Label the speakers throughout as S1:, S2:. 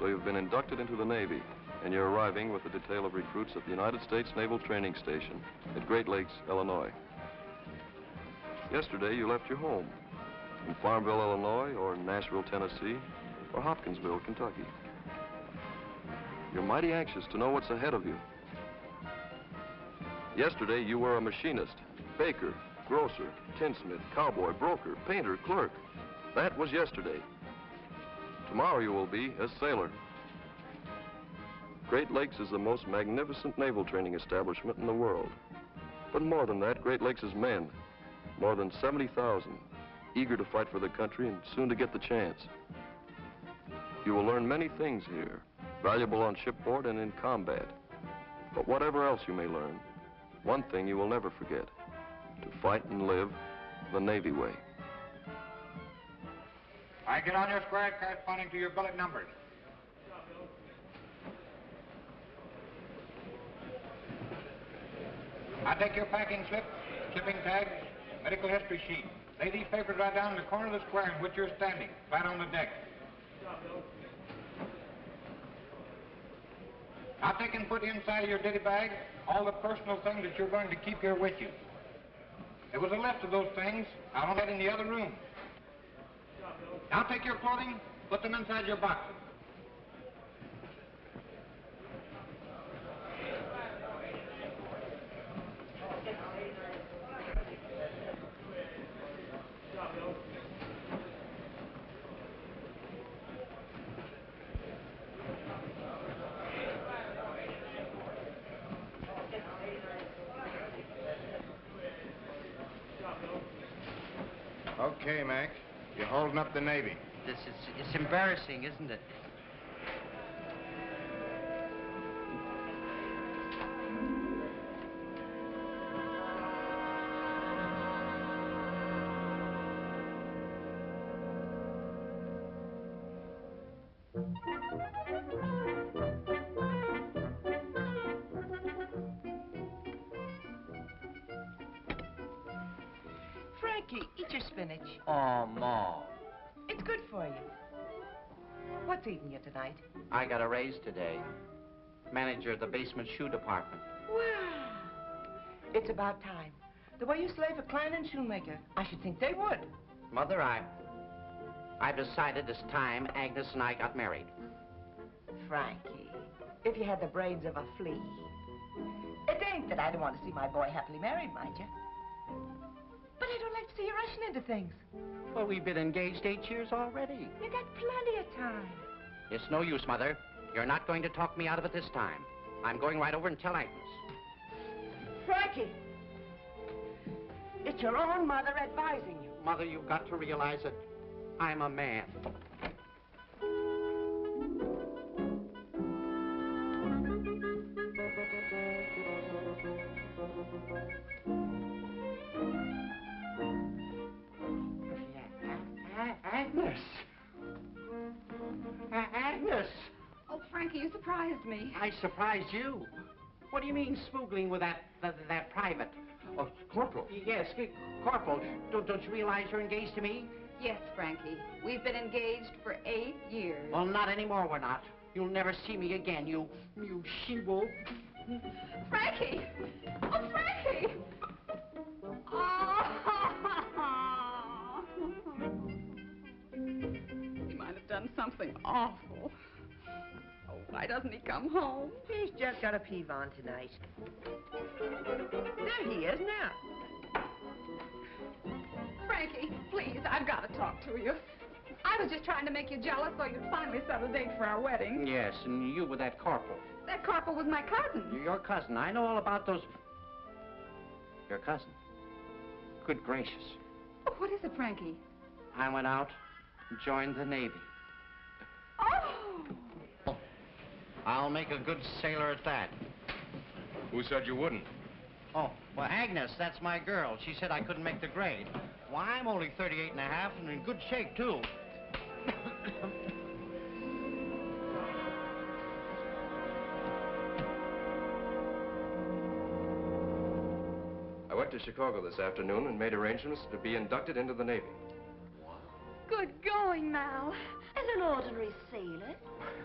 S1: so you've been inducted into the Navy, and you're arriving with a detail of recruits at the United States Naval Training Station at Great Lakes, Illinois. Yesterday, you left your home in Farmville, Illinois, or Nashville, Tennessee, or Hopkinsville, Kentucky. You're mighty anxious to know what's ahead of you. Yesterday, you were a machinist, baker, grocer, tinsmith, cowboy, broker, painter, clerk. That was yesterday. Tomorrow you will be a sailor. Great Lakes is the most magnificent naval training establishment in the world. But more than that, Great Lakes is men, more than 70,000, eager to fight for the country and soon to get the chance. You will learn many things here, valuable on shipboard and in combat. But whatever else you may learn, one thing you will never forget: to fight and live the Navy way.
S2: All right, get on your square corresponding to your billet numbers. I'll take your packing slip, shipping tags, medical history sheet. Lay these papers right down in the corner of the square in which you're standing, right on the deck. Now take and put inside of your ditty bag all the personal things that you're going to keep here with you. There was a list of those things out on that in the other room. Now take your clothing, put them inside your boxes. Okay, Mac. You're holding up the Navy.
S3: It's embarrassing, isn't it?
S4: Frankie, eat your spinach.
S3: Oh, Ma.
S4: It's good for you. What's eating you tonight?
S3: I got a raise today. Manager of the basement shoe department.
S4: Wow. It's about time. The way you slave a Klein and shoemaker, I should think they would.
S3: Mother, I've decided it's time Agnes and I got married.
S4: Frankie, if you had the brains of a flea. It ain't that I don't want to see my boy happily married, mind you. But I don't like to see you rushing into things.
S3: Well, we've been engaged 8 years already.
S4: You got plenty of time.
S3: It's no use, Mother. You're not going to talk me out of it this time. I'm going right over and tell Agnes.
S4: Frankie, it's your own mother advising you.
S3: Mother, you've got to realize that I'm a man. Agnes! Agnes!
S5: Oh, Frankie, you surprised me.
S3: I surprised you. What do you mean, smoogling with that private? Oh, Corporal. Yes, Corporal. Don't you realize you're engaged to me?
S5: Yes, Frankie. We've been engaged for 8 years.
S3: Well, not anymore, we're not. You'll never see me again, you she-wolf.
S5: Frankie! Oh, Frankie! Oh! He might have done something awful. Oh, why doesn't he come home?
S4: He's just got a peeve on tonight. There he is now.
S5: Frankie, please, I've got to talk to you. I was just trying to make you jealous so you'd finally set a date for our wedding.
S3: Yes, and you with that corporal.
S5: That corporal was my cousin.
S3: Your cousin. I know all about those... Your cousin? Good gracious.
S5: Oh, what is it, Frankie?
S3: I went out and joined the Navy.
S5: Oh!
S3: I'll make a good sailor at that.
S2: Who said you wouldn't?
S3: Oh, well, Agnes, that's my girl. She said I couldn't make the grade. Why, I'm only 38 and a half and in good shape, too.
S1: I went to Chicago this afternoon and made arrangements to be inducted into the Navy.
S5: Good going, Mal.
S6: As an ordinary sailor?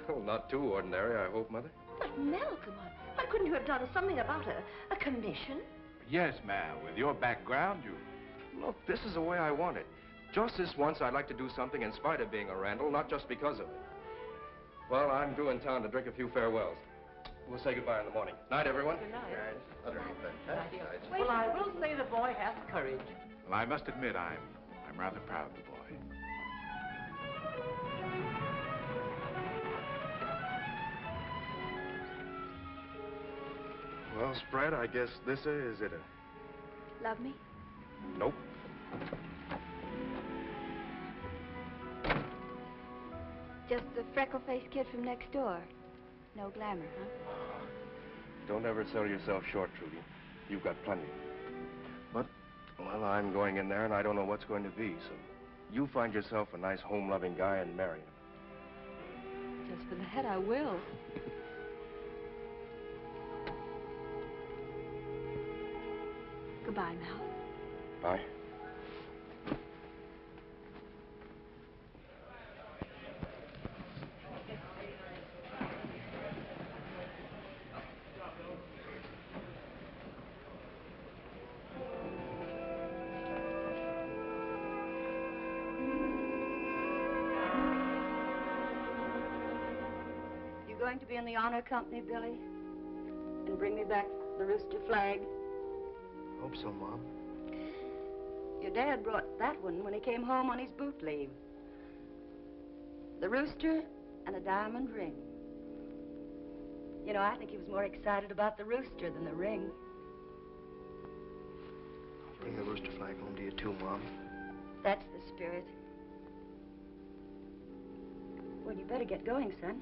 S1: Well, not too ordinary, I hope, Mother.
S6: But Malcolm, why couldn't you have done something about a commission?
S7: Yes, ma'am. With your background, you...
S1: Look, this is the way I want it. Just this once, I'd like to do something in spite of being a Randall, not just because of it. Well, I'm due in town to drink a few farewells. We'll say goodbye in the morning. Night, everyone.
S3: Good night.
S1: Night.
S3: Well, I will say the boy has courage.
S7: Well, I must admit, I'm rather proud of the boy.
S1: Well, Spread, I guess this is it.
S5: Love me?
S1: Nope.
S5: Just the freckle-faced kid from next door. No glamour, huh?
S1: Don't ever sell yourself short, Trudy. You've got plenty. But, well, I'm going in there, and I don't know what's going to be, so you find yourself a nice home-loving guy and marry him.
S5: Just for the head, I will. Goodbye, Mal.
S1: Bye.
S5: You going to be in the honor company, Billy? And bring me back the rooster flag?
S1: Hope so, Mom.
S5: Your dad brought that one when he came home on his boot leave. The rooster and a diamond ring. You know, I think he was more excited about the rooster than the ring.
S1: I'll bring the rooster flag home to you, too, Mom.
S5: That's the spirit. Well, you better get going, son.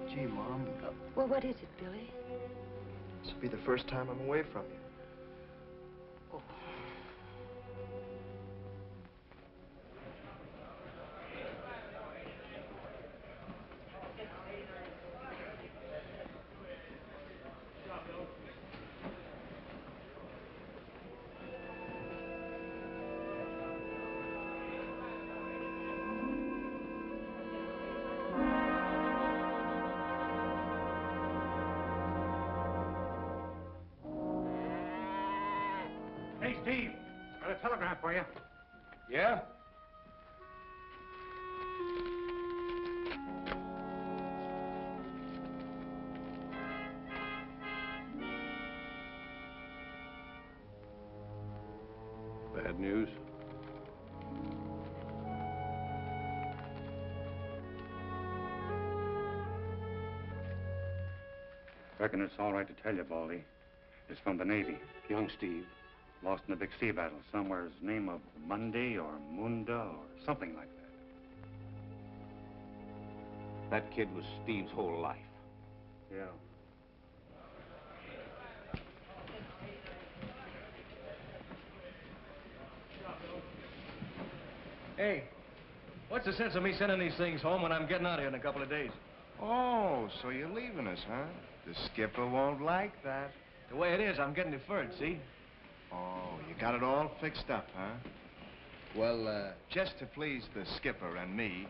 S1: Gee, Mom.
S5: Well, what is it, Billy?
S1: This will be the first time I'm away from you.
S5: Oh.
S7: Hey, Steve. Got a telegram for you.
S1: Yeah? Bad news?
S8: Reckon it's all right to tell you, Baldy. It's from the Navy.
S1: Young Steve.
S8: Lost in a big sea battle. Somewhere's name of Monday or Munda or something like that.
S3: That kid was Steve's whole life.
S8: Yeah.
S9: Hey, what's the sense of me sending these things home when I'm getting out of here in a couple of days?
S2: Oh, so you're leaving us, huh? The skipper won't like that.
S9: The way it is, I'm getting deferred, see?
S2: Oh, you got it all fixed up, huh? Well, just to please the skipper and me,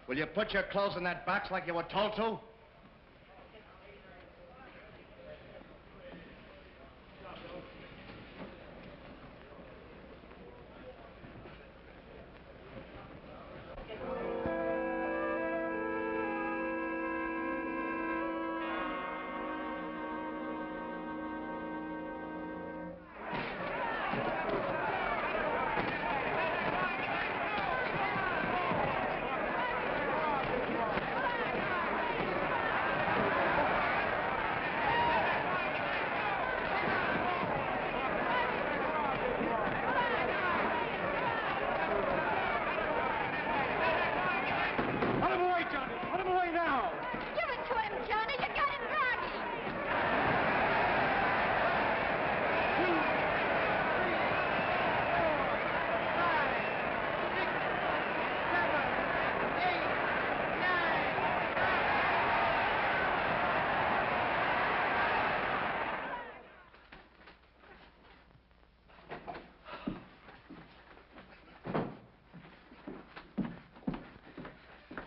S2: will you put your clothes in that box like you were told to?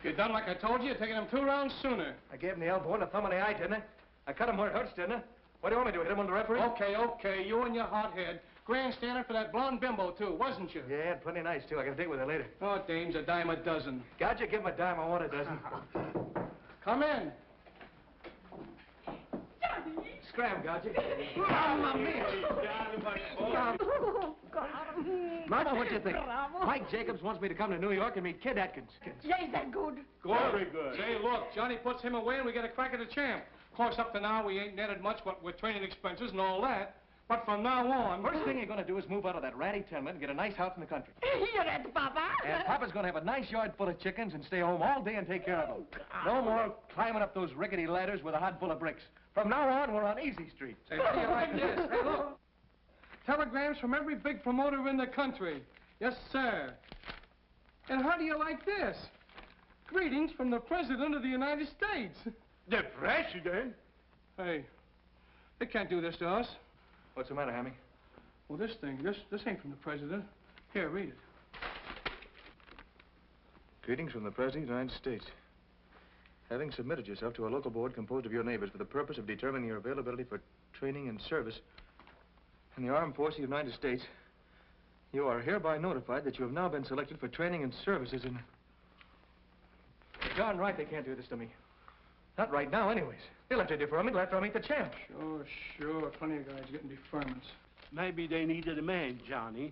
S10: You done like I told you, you're taking him 2 rounds sooner.
S9: I gave him the elbow and a thumb in the eye, didn't I? I cut him where it hurts, didn't I? What do you want me to do, hit him on the referee?
S10: Okay, you and your hot head. Grandstanding for that blonde bimbo, too, wasn't you?
S9: Yeah, and plenty nice, too. I got a date with her later.
S10: Oh, dame's a dime a dozen.
S9: Gotcha, give him a dime, I want a dozen.
S10: Come in.
S9: Scram, gotcha.
S6: Mamma mia!
S9: Mama, what do you think? Mike Jacobs wants me to come to New York and meet Kid Atkins.
S6: Yeah, is that good?
S10: Very good. Say, look, Johnny puts him away and we get a crack at the champ. Of course, up to now, we ain't netted much what with training expenses and all that. But from now on...
S9: First thing you're going to do is move out of that ratty tenement and get a nice house in the country.
S6: You're at Papa.
S9: And Papa's going to have a nice yard full of chickens and stay home all day and take care of them. No more climbing up those rickety ladders with a hod full of bricks. From now on, we're on Easy Street.
S10: Say, how do you like this? Hey, look. Telegrams from every big promoter in the country. Yes, sir. And how do you like this? Greetings from the President of the United States.
S7: The President?
S10: Hey, they can't do this to us.
S9: What's the matter, Hammy?
S10: Well, this ain't from the President. Here, read it.
S1: Greetings from the President of the United States. Having submitted yourself to a local board composed of your neighbors for the purpose of determining your availability for training and service in the Armed Forces of the United States, you are hereby notified that you have now been selected for training and services in...
S9: You're darn right they can't do this to me. Not right now, anyways. They'll have to defer me till after I meet the champ.
S10: Sure. Plenty of guys getting deferments.
S11: Maybe they needed a man, Johnny.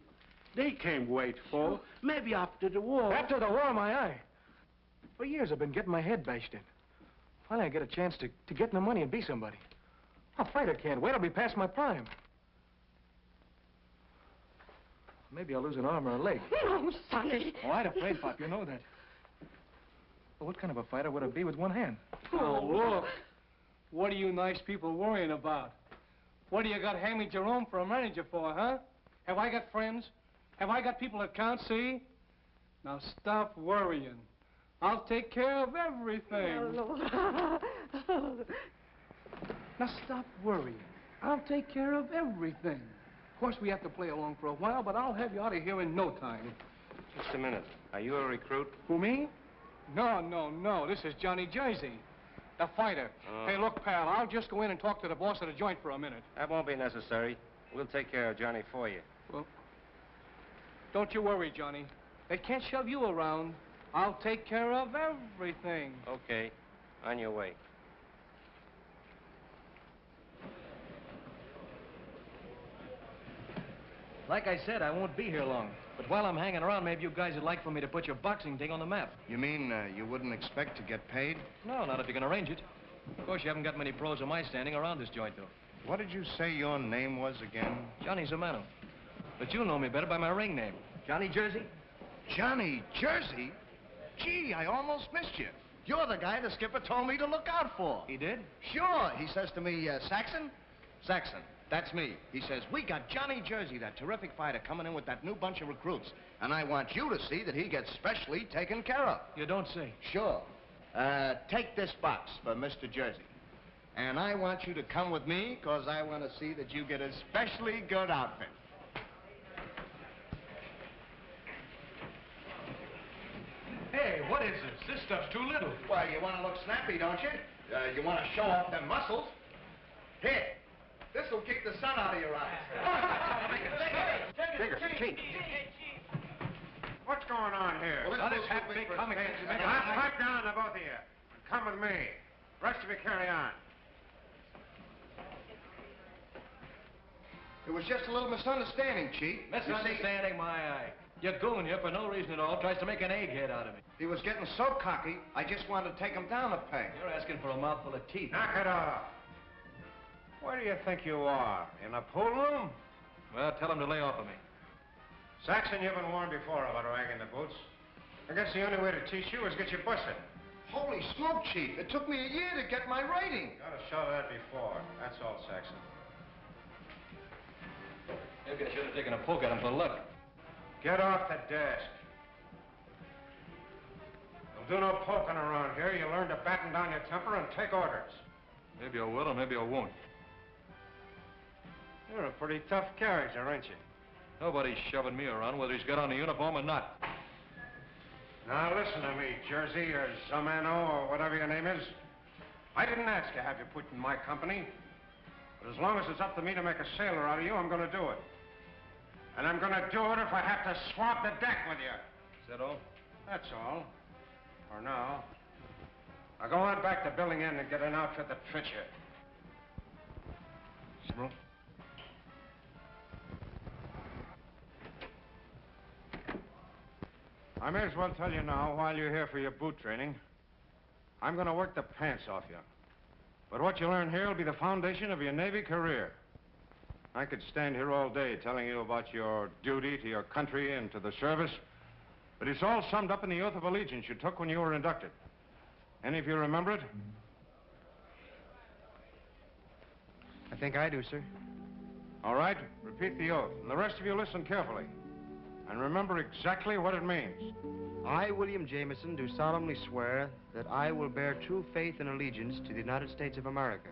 S11: They can't wait for. Maybe after the war.
S9: After the war, my eye. For years I've been getting my head bashed in. Finally I get a chance to get in the money and be somebody. A fighter can't wait. I'll be past my prime. Maybe I'll lose an arm or a leg.
S6: No, Sonny.
S9: Oh, I'd have played, Pop. You know that. Well, what kind of a fighter would I be with one hand?
S10: Oh, look. What are you nice people worrying about? What do you got Hammy Jerome for a manager for, huh? Have I got friends? Have I got people that can't see? Now stop worrying. I'll take care of everything. Now stop worrying. I'll take care of everything. Of course, we have to play along for a while, but I'll have you out of here in no time.
S12: Just a minute. Are you a recruit?
S10: Who, me? No. This is Johnny Jersey, the fighter. Hey, look, pal, I'll just go in and talk to the boss of the joint for a minute.
S12: That won't be necessary. We'll take care of Johnny for you.
S10: Well, don't you worry, Johnny. They can't shove you around. I'll take care of everything.
S12: Okay. On your way.
S9: Like I said, I won't be here long. But while I'm hanging around, maybe you guys would like for me to put your boxing thing on the map.
S13: You mean you wouldn't expect to get paid?
S9: No, not if you can arrange it. Of course, you haven't got many pros of my standing around this joint, though.
S13: What did you say your name was again?
S9: Johnny Zumano. But you'll know me better by my ring name. Johnny Jersey?
S13: Johnny Jersey? Gee, I almost missed you. You're the guy the skipper told me to look out for.
S9: He did?
S13: Sure. He says to me, Saxon? Saxon, that's me. He says, we got Johnny Jersey, that terrific fighter, coming in with that new bunch of recruits. And I want you to see that he gets specially taken care of.
S9: You don't say.
S13: Sure. Take this box for Mr. Jersey. And I want you to come with me, because I want to see that you get a specially good outfit.
S9: Hey, what is this? This stuff's too little.
S13: Well, you want to look snappy, don't you? You want to show off them muscles. Here, this'll keep the sun out of your eyes.
S9: Bigger, cheap.
S2: What's going on here?
S9: Well, this hat big comic.
S2: Pipe down, the both of you. Come with me. Rest of you carry on.
S13: It was just a little misunderstanding, Chief.
S9: Misunderstanding, my eye. Your goon here, for no reason at all, tries to make an egghead out of me.
S13: He was getting so cocky, I just wanted to take him down a peg.
S9: You're asking for a mouthful of teeth.
S2: Knock it off. Where do you think you are? In a pool room?
S9: Well, tell him to lay off of me.
S2: Saxon, you've been warned before about ragging the boots. I guess the only way to teach you is get you busted.
S13: Holy smoke, Chief. It took me a year to get my rating.
S2: Gotta show that before. That's all, Saxon.
S9: Maybe I should have taken a poke at him for luck.
S2: Get off the desk. Don't do no poking around here. You learn to batten down your temper and take orders.
S1: Maybe I will, or maybe I won't.
S2: You're a pretty tough character, ain't you?
S1: Nobody's shoving me around, whether he's got on a uniform or not.
S14: Now listen to me, Jersey, or Zumano, or whatever your name is. I didn't ask to have you put in my company. But as long as it's up to me to make a sailor out of you, I'm going to do it. And I'm going to do it if I have to swab the deck with you.
S1: Is that all?
S14: That's all. For now. Now go on back to Building End and get an outfit that fits you.
S1: Smell?
S14: I may as well tell you now, while you're here for your boot training, I'm going to work the pants off you. But what you learn here will be the foundation of your Navy career. I could stand here all day telling you about your duty to your country and to the service, but it's all summed up in the oath of allegiance you took when you were inducted. Any of you remember it?
S15: I think I do, sir.
S14: All right, repeat the oath, and the rest of you listen carefully. And remember exactly what it means.
S15: I, William Jameson, do solemnly swear that I will bear true faith and allegiance to the United States of America,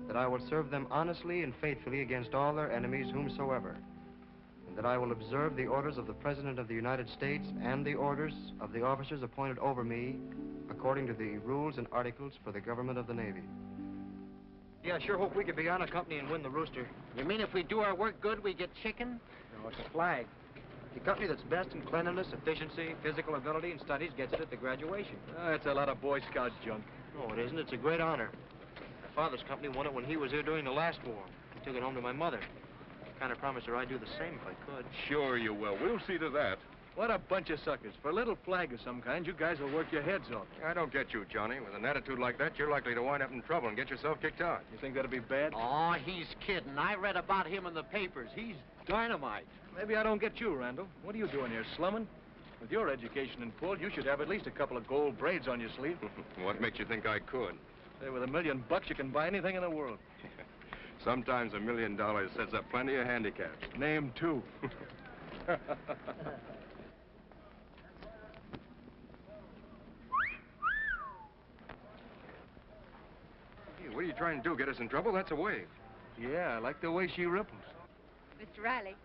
S15: that I will serve them honestly and faithfully against all their enemies whomsoever, and that I will observe the orders of the President of the United States and the orders of the officers appointed over me according to the rules and articles for the government of the Navy. Yeah, I sure hope we could be on a company and win the Rooster.
S3: You mean if we do our work good, we get chicken?
S15: No, it's a flag. The company that's best in cleanliness, efficiency, physical ability, and studies gets it at the graduation.
S9: That's a lot of Boy Scout junk.
S15: No, it isn't. It's a great honor. My father's company won it when he was here during the last war. He took it home to my mother. I kind of promised her I'd do the same if I could.
S1: Sure you will. We'll see to that.
S9: What a bunch of suckers. For a little flag of some kind, you guys will work your heads off.
S1: I don't get you, Johnny. With an attitude like that, you're likely to wind up in trouble and get yourself kicked out.
S9: You think that'd be bad?
S3: Oh, he's kidding. I read about him in the papers. He's dynamite.
S9: Maybe I don't get you, Randall. What are you doing here, slumming? With your education in full, you should have at least a couple of gold braids on your sleeve.
S1: What makes you think I could?
S9: Say, with $1 million, you can buy anything in the world.
S1: Sometimes $1 million sets up plenty of handicaps.
S9: Name two.
S1: What are you trying to do? Get us in trouble? That's a wave.
S9: Yeah, I like the way she ripples.
S5: Mr. Riley.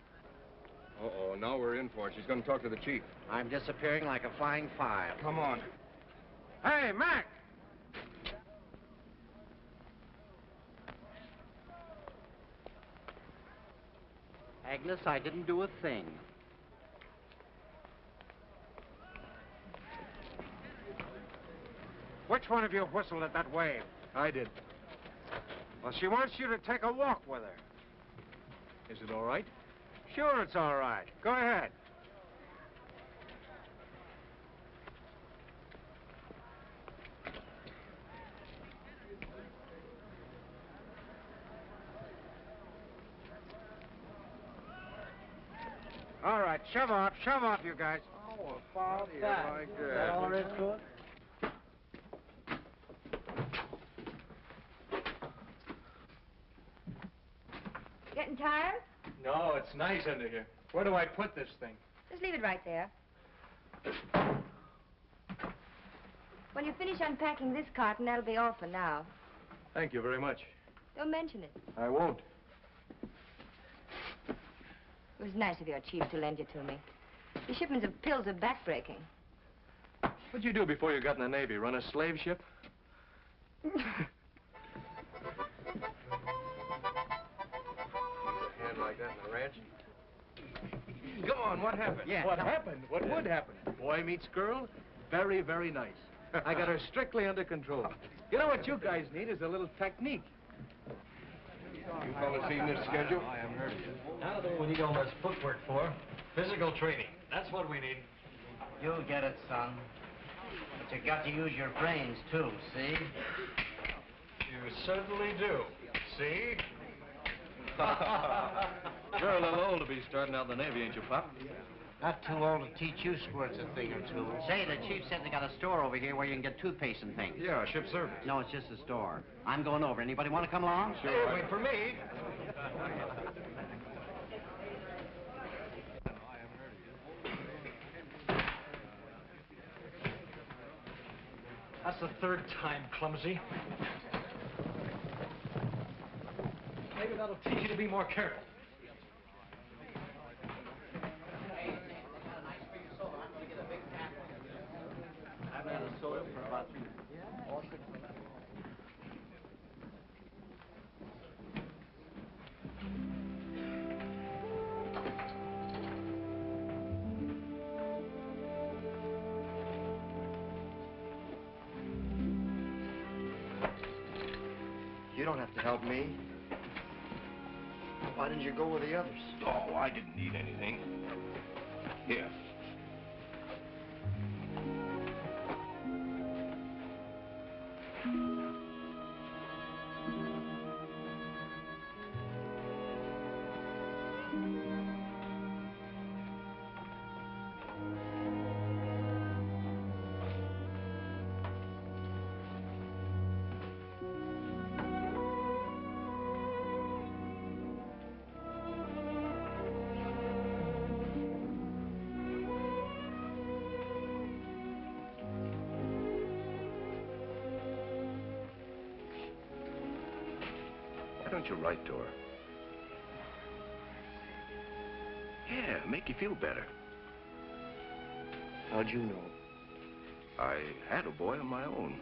S1: Uh-oh, now we're in for it. She's going to talk to the chief.
S3: I'm disappearing like a flying file.
S1: Come on.
S14: Hey, Mac!
S3: Agnes, I didn't do a thing.
S14: Which one of you whistled at that wave?
S9: I did.
S14: Well, she wants you to take a walk with her.
S9: Is it all right?
S14: Sure, it's all right. Go ahead. All right, shove off, you guys.
S3: Oh, about that.
S1: like
S3: Is that all there is to it?
S5: Getting tired?
S9: No, it's nice under here. Where do I put this thing?
S5: Just leave it right there. When you finish unpacking this carton, that'll be all for now.
S9: Thank you very much.
S5: Don't mention it.
S9: I won't.
S5: It was nice of your chief to lend you to me. The shipments of pills are backbreaking.
S9: What'd you do before you got in the Navy? Run a slave ship?
S1: Hand like that in the ranch? Come on, what happened?
S3: Yeah.
S9: What happened? What would happen? Boy meets girl, very, very nice. I got her strictly under control. You know what you guys need is a little technique.
S1: You fellas seen this schedule?
S16: I haven't heard of it. Now what we need all this footwork for? Physical training. That's what we need.
S3: You'll get it, son. But you got to use your brains, too, see?
S16: You certainly do. See?
S9: You're a little old to be starting out in the Navy, ain't you, Pop?
S3: Not too old to teach you squirts a thing or two. Say, the chief said they got a store over here where you can get toothpaste and things.
S1: Yeah, ship service.
S3: No, it's just a store. I'm going over. Anybody want to come along?
S1: Sure.
S16: Wait for me. That's the third time, clumsy. Maybe that'll teach you to be more careful.
S15: don't have to help me. Why didn't you go with the others?
S13: Oh, I didn't need anything. Here. Why don't you write to her? Yeah, make you feel better.
S15: How'd you know?
S13: I had a boy of my own.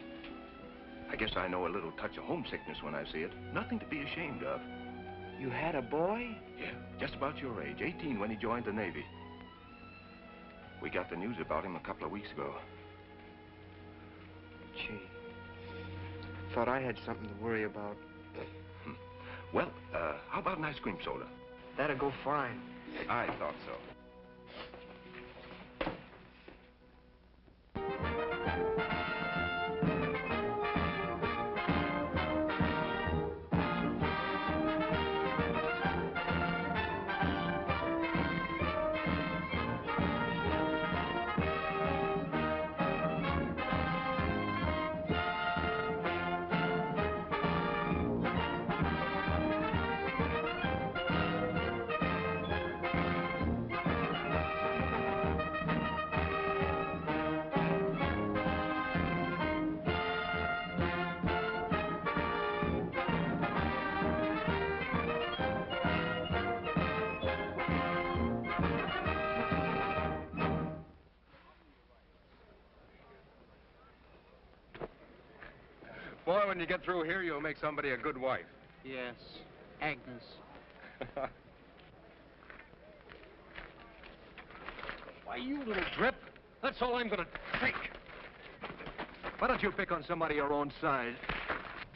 S13: I guess I know a little touch of homesickness when I see it. Nothing to be ashamed of.
S15: You had a boy?
S13: Yeah, just about your age, 18 when he joined the Navy. We got the news about him a couple of weeks ago.
S15: Gee. Thought I had something to worry about.
S13: Well, how about an ice cream soda?
S15: That'd go fine.
S13: I thought so.
S14: Boy, when you get through here, you'll make somebody a good wife.
S3: Yes, Agnes.
S14: Why, you little drip. That's all I'm gonna take. Why don't you pick on somebody your own size?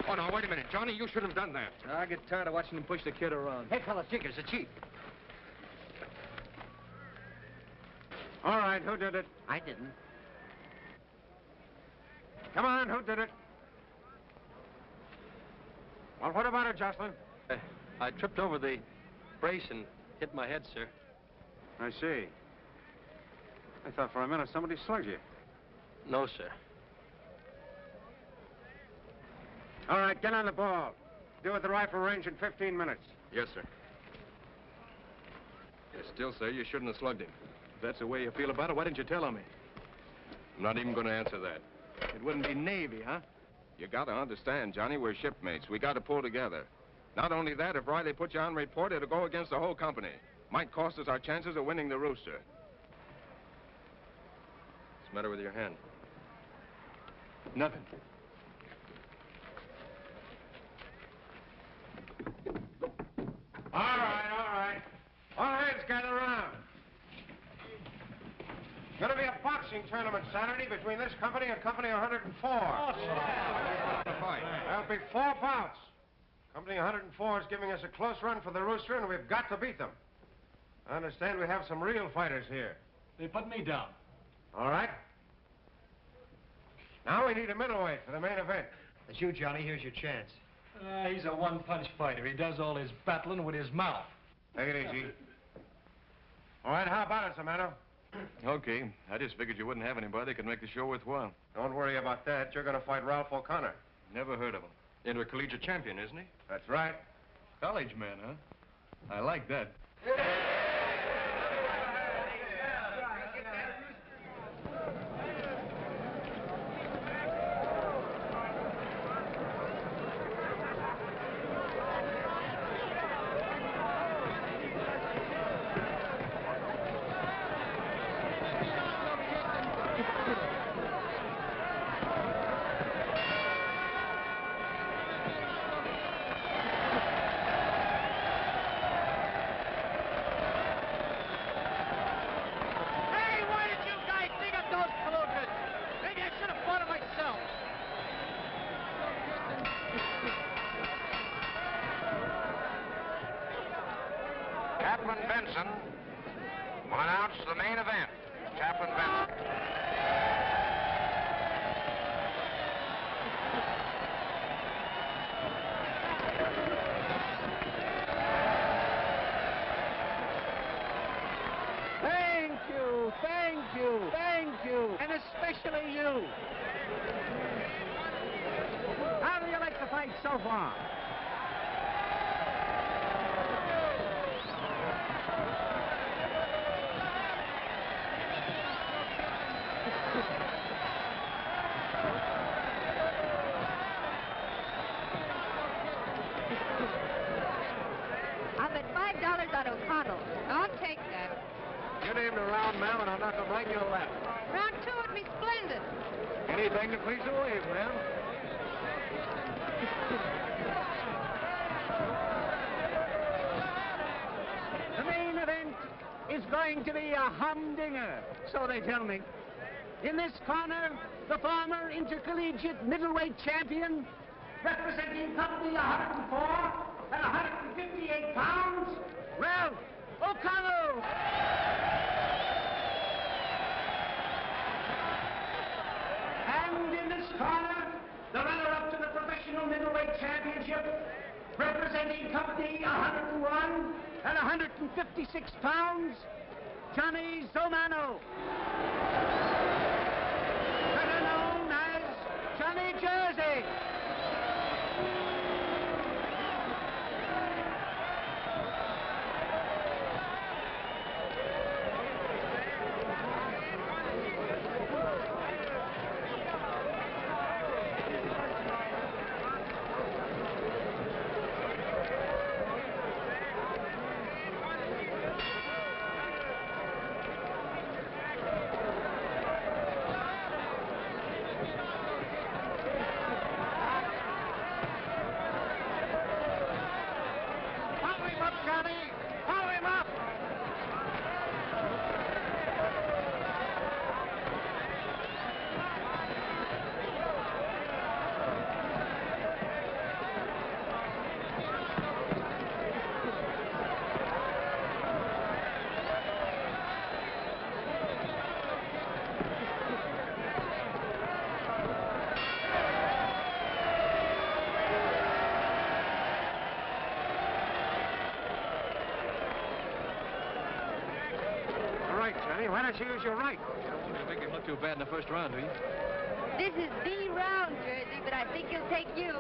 S14: Oh, no, wait a minute. Johnny, you shouldn't have done that. I get tired of watching him push the kid around.
S3: Hey, fellas, Jiggers, the chief.
S14: All right, who did it?
S3: I didn't.
S14: Come on, who did it? Well, what about it, Jocelyn?
S12: I tripped over the brace and hit my head, sir.
S14: I see. I thought for a minute somebody slugged you.
S12: No, sir.
S14: All right, get on the ball. Due at the rifle range in 15 minutes.
S1: Yes, sir. I still say you shouldn't have slugged him.
S9: If that's the way you feel about it, why didn't you tell on me?
S1: I'm not even going to answer that.
S9: It wouldn't be Navy, huh?
S14: You gotta understand, Johnny, we're shipmates. We gotta pull together. Not only that, if Riley puts you on report, it'll go against the whole company. Might cost us our chances of winning the rooster.
S1: What's the matter with your hand?
S9: Nothing.
S14: All right. All hands gather around. Gonna be a boxing tournament Saturday between this company and Company 104. There'll be 4 bouts. Company 104 is giving us a close run for the rooster, and we've got to beat them. I understand we have some real fighters here.
S10: They put me down.
S14: All right. Now we need a middleweight for the main event.
S15: That's you, Johnny. Here's your chance.
S10: He's a one-punch fighter. He does all his battling with his mouth.
S14: Take it easy. All right, how about it, Zumano?
S1: Okay. I just figured you wouldn't have anybody that could make the show worthwhile.
S14: Don't worry about that. You're going to fight Ralph O'Connor.
S1: Never heard of him. Intercollegiate champion, isn't he?
S14: That's right.
S1: College man, huh? I like that.
S2: Saxon will announce the main event. Chaplain Benson.
S3: Thank you, thank you, thank you, and especially you. How do you like the fight so far?
S5: I'll bet $5 on O'Connell. I'll take that.
S9: You're named a round, ma'am, and I'll knock him right in your lap.
S5: Round two would be splendid.
S9: Anything to please the wave, ma'am. The main event is going to be a humdinger, so they tell me. In this corner, the former intercollegiate middleweight champion, representing Company 104 and 158 pounds, Ralph O'Connell. And in this corner, the runner-up to the professional middleweight championship, representing Company 101 and 156 pounds, Johnny Zumano. Better known as Johnny Jersey. Why don't you use your right?
S12: You don't want me to make him look too bad in the first round, do you?
S5: This is the round, Jersey, but I think he'll take you.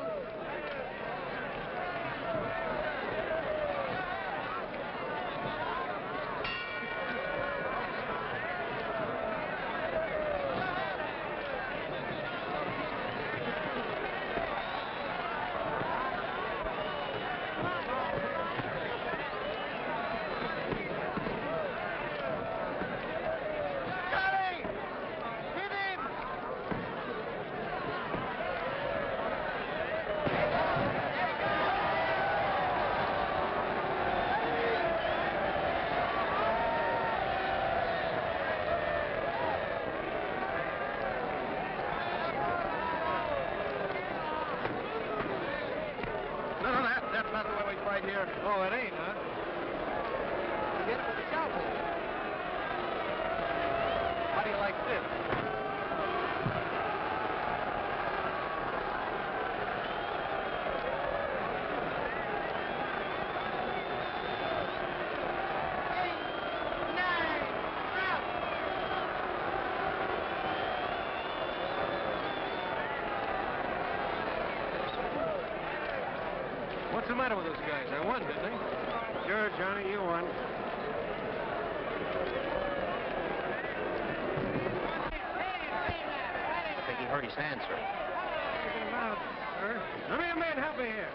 S12: Oh, it ain't, huh?
S3: Hit it with a shovel.
S12: How do you like this? What's the matter with those guys? I won, didn't I?
S14: Sure, Johnny, you won.
S12: I think he hurt his hand, sir.
S14: Taking him out, sir. Let me a man help me here.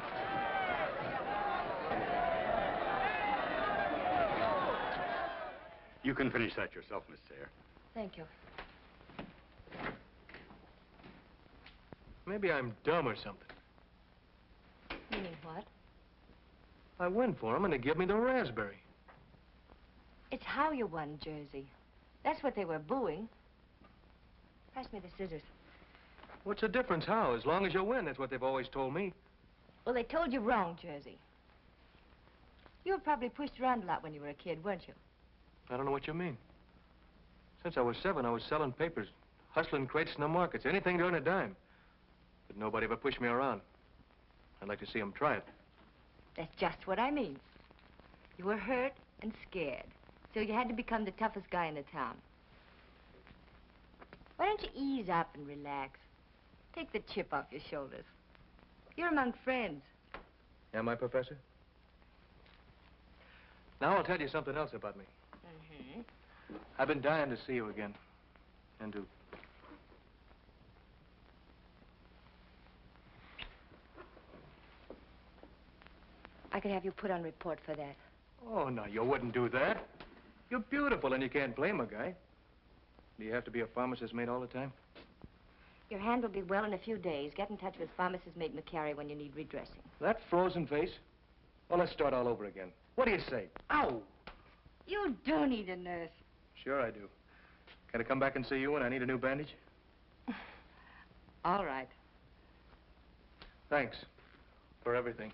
S8: You can finish that yourself, Miss Sayre.
S4: Thank you.
S9: Maybe I'm dumb or something.
S4: Meaning what?
S9: I win for him and they give me the raspberry.
S4: It's how you won, Jersey. That's what they were booing. Pass me the scissors.
S9: What's the difference how? As long as you win, that's what they've always told me.
S4: Well, they told you wrong, Jersey.
S5: You were probably pushed around a lot when you were a kid, weren't you?
S12: I don't know what you mean. Since I was 7, I was selling papers, hustling crates in the markets, anything to earn a dime. But nobody ever pushed me around. I'd like to see them try it.
S5: That's just what I mean. You were hurt and scared, so you had to become the toughest guy in the town. Why don't you ease up and relax? Take the chip off your shoulders. You're among friends.
S12: Am I, Professor? Now I'll tell you something else about me.
S5: Mm-hmm.
S12: I've been dying to see you again. And to...
S5: I could have you put on report for that.
S12: Oh, no, you wouldn't do that. You're beautiful, and you can't blame a guy. Do you have to be a pharmacist's mate all the time?
S5: Your hand will be well in a few days. Get in touch with pharmacist mate McCary when you need redressing.
S12: That frozen face? Well, let's start all over again. What do you say? Ow!
S5: You do need a nurse.
S12: Sure I do. Can I come back and see you when I need a new bandage?
S5: All right.
S12: Thanks for everything.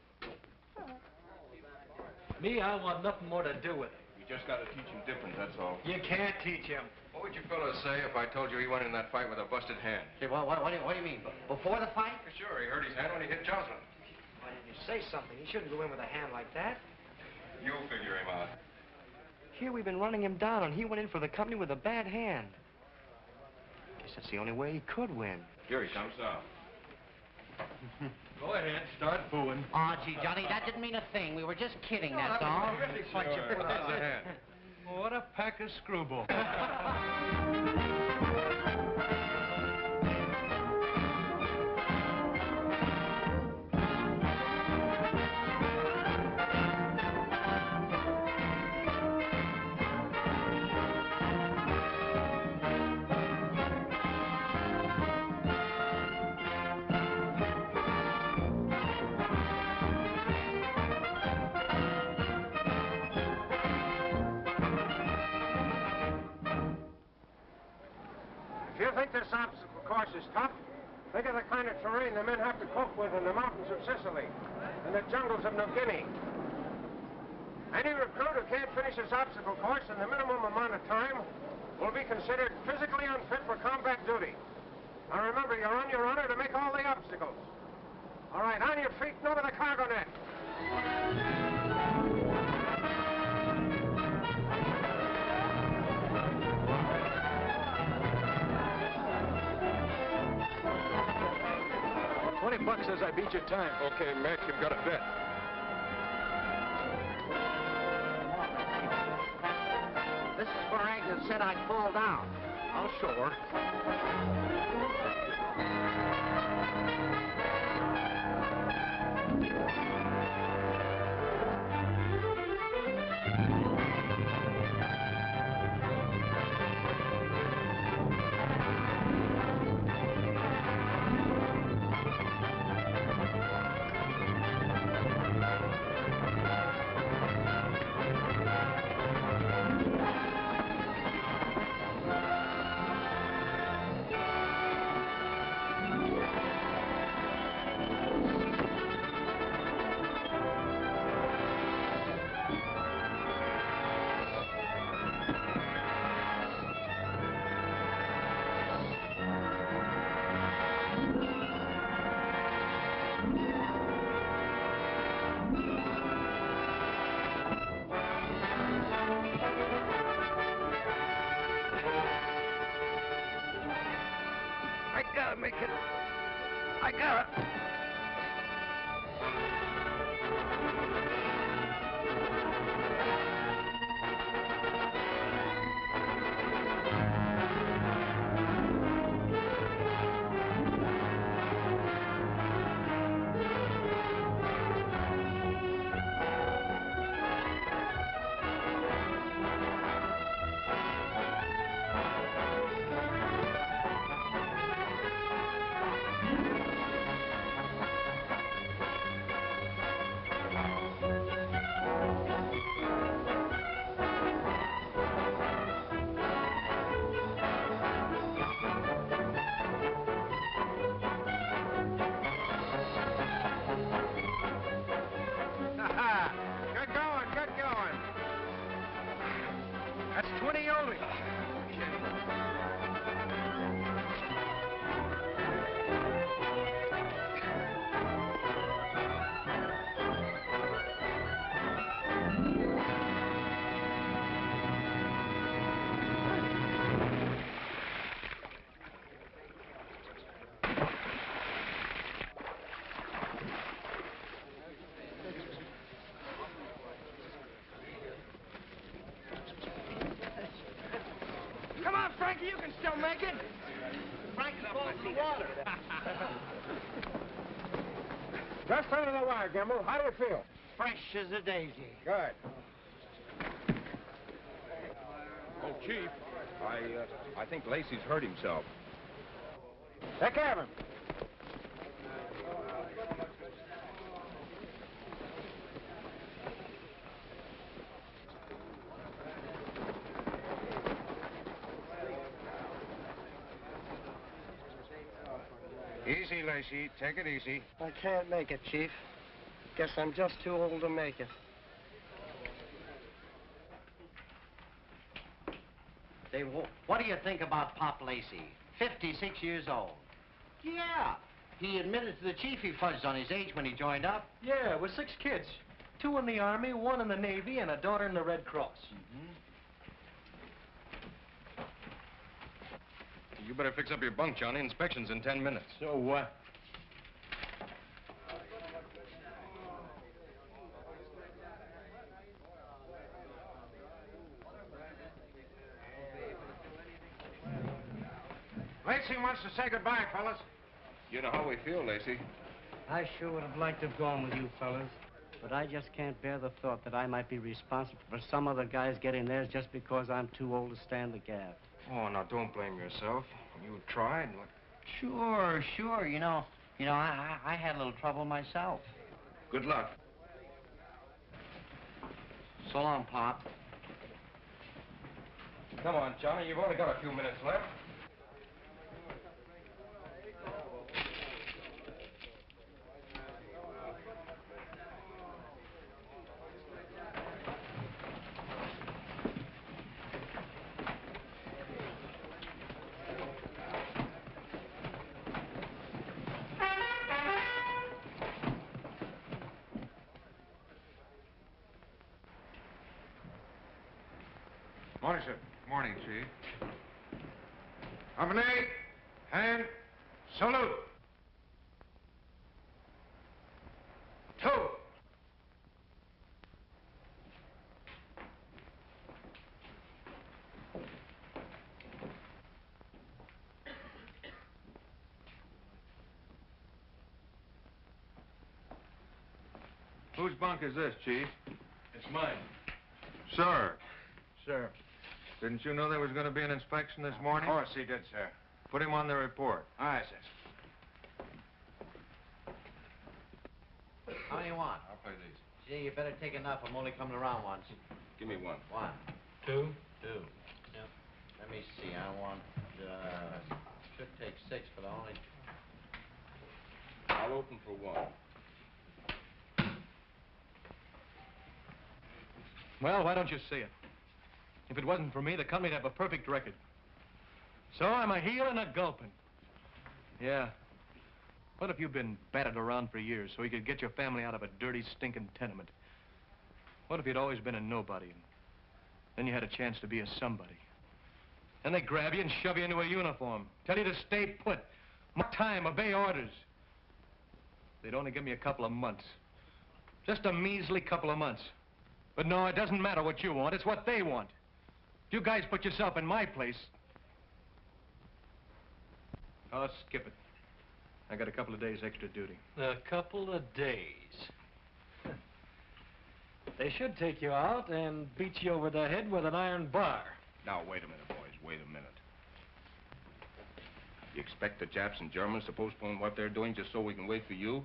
S16: Me, I want nothing more to do with it.
S1: You just got to teach him different, that's all.
S16: You can't teach him.
S1: What would you fellas say if I told you he went in that fight with a busted hand?
S3: Hey, what do you mean? Before the fight?
S1: Sure, he hurt his hand when he hit Jocelyn.
S15: Why didn't you say something? He shouldn't go in with a hand like that.
S1: You'll figure him out.
S15: Here we've been running him down, and he went in for the company with a bad hand. Guess that's the only way he could win.
S1: Here he comes now.
S16: Go ahead, start booing.
S3: Oh, gee, Johnny, that didn't mean a thing. We were just kidding, that's all.
S1: How's the hand?
S16: What a pack of screwballs.
S14: If you think this obstacle course is tough, think of the kind of terrain the men have to cope with in the mountains of Sicily and the jungles of New Guinea. Any recruit who can't finish this obstacle course in the minimum amount of time will be considered physically unfit for combat duty. Now remember, you're on your honor to make all the obstacles. All right, on your feet and over the cargo net.
S12: 20 bucks says I beat your time.
S1: Okay, Mac, you've got a bet.
S3: This is where Agnes said I'd fall down.
S12: I'll show her.
S9: Make it. I got it. Frankie, you can still make it. Frankie's falling in the water.
S14: Just under the wire, Gimble. How do you feel?
S9: Fresh as a daisy.
S14: Good.
S17: Oh, Chief, I think Lacey's hurt himself.
S14: Take care of him. Easy, Lacey. Take it easy.
S18: I can't make it, Chief. Guess I'm just too old to make it.
S3: Say, what do you think about Pop Lacey? 56 years old. Yeah. He admitted to the chief he fudged on his age when he joined up.
S16: Yeah, with 6 kids. 2 in the Army, 1 in the Navy, and a daughter in the Red Cross.
S1: You better fix up your bunk, Johnny. Inspection's in 10 minutes.
S16: So what?
S14: Lacey wants to say goodbye, fellas.
S17: You know how we feel, Lacey.
S18: I sure would have liked to have gone with you fellas, but I just can't bear the thought that I might be responsible for some other guys getting theirs just because I'm too old to stand the gaff.
S15: Oh, now don't blame yourself. You tried.
S3: Sure. You know, I had a little trouble myself.
S17: Good luck.
S3: So long, Pop.
S17: Come on, Johnny. You've only got a few minutes left.
S14: Morning, sir. Morning, Chief. Company, and salute. 2.
S12: Whose bunk is this, Chief?
S16: It's mine.
S12: Sir.
S16: Sir.
S12: Didn't you know there was going to be an inspection this morning?
S14: Of course he did, sir.
S12: Put him on the report.
S14: Aye, sir.
S3: How many you want?
S17: I'll play these.
S3: Gee, you better take enough. I'm only coming around once.
S17: Give me 1.
S3: 1.
S16: 2.
S3: 2. Yep. Let me see. I want, should take 6, but I only...
S17: I'll open for 1.
S12: Well, why don't you see it? If it wasn't for me, the company'd have a perfect record. So I'm a heel and a gulping. Yeah. What if you've been batted around for years so you could get your family out of a dirty, stinking tenement? What if you'd always been a nobody and then you had a chance to be a somebody? Then they grab you and shove you into a uniform, tell you to stay put, mark time, obey orders. They'd only give me a couple of months. Just a measly couple of months. But no, it doesn't matter what you want, it's what they want. If you guys put yourself in my place... Oh, skip it. I got a couple of days extra duty.
S16: A couple of days. They should take you out and beat you over the head with an iron bar.
S17: Now, wait a minute, boys. Wait a minute. You expect the Japs and Germans to postpone what they're doing just so we can wait for you?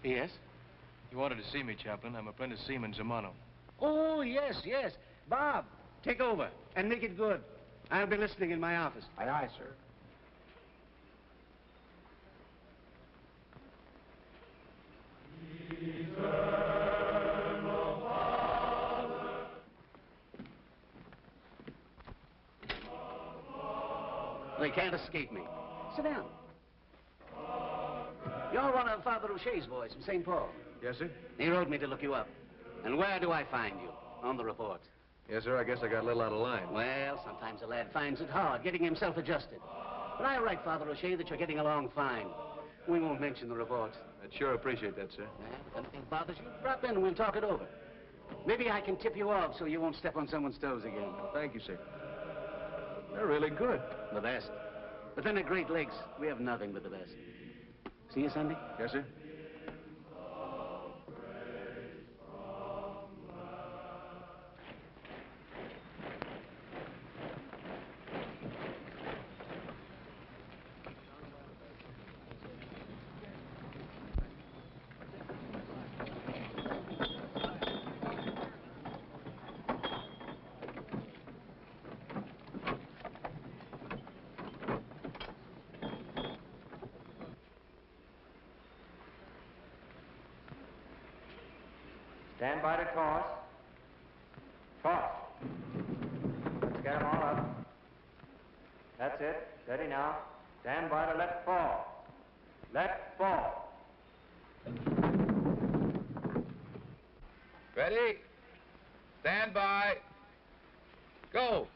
S18: Yes?
S12: You wanted to see me, Chaplain. I'm apprentice seaman Zumano.
S18: Oh, yes, yes. Bob, take over and make it good. I'll be listening in my office.
S2: Aye, aye, sir.
S18: They can't escape me. Sit down. You're one of Father O'Shea's boys from St. Paul.
S1: Yes, sir?
S18: He wrote me to look you up. And where do I find you? On the report.
S1: Yes, sir. I guess I got a little out of line.
S18: Well, sometimes a lad finds it hard getting himself adjusted. But I'll write Father O'Shea that you're getting along fine. We won't mention the report.
S1: I'd sure appreciate that, sir.
S18: Well, if anything bothers you, drop in and we'll talk it over. Maybe I can tip you off so you won't step on someone's toes again.
S1: Thank you, sir. They're really good.
S18: The best. But then at Great Lakes, we have nothing but the best. See you Sunday?
S1: Yes, sir.
S15: Stand by to toss. Toss. Let's get them all up. That's it. Steady now. Stand by to let fall. Let fall.
S17: Ready? Stand by. Go.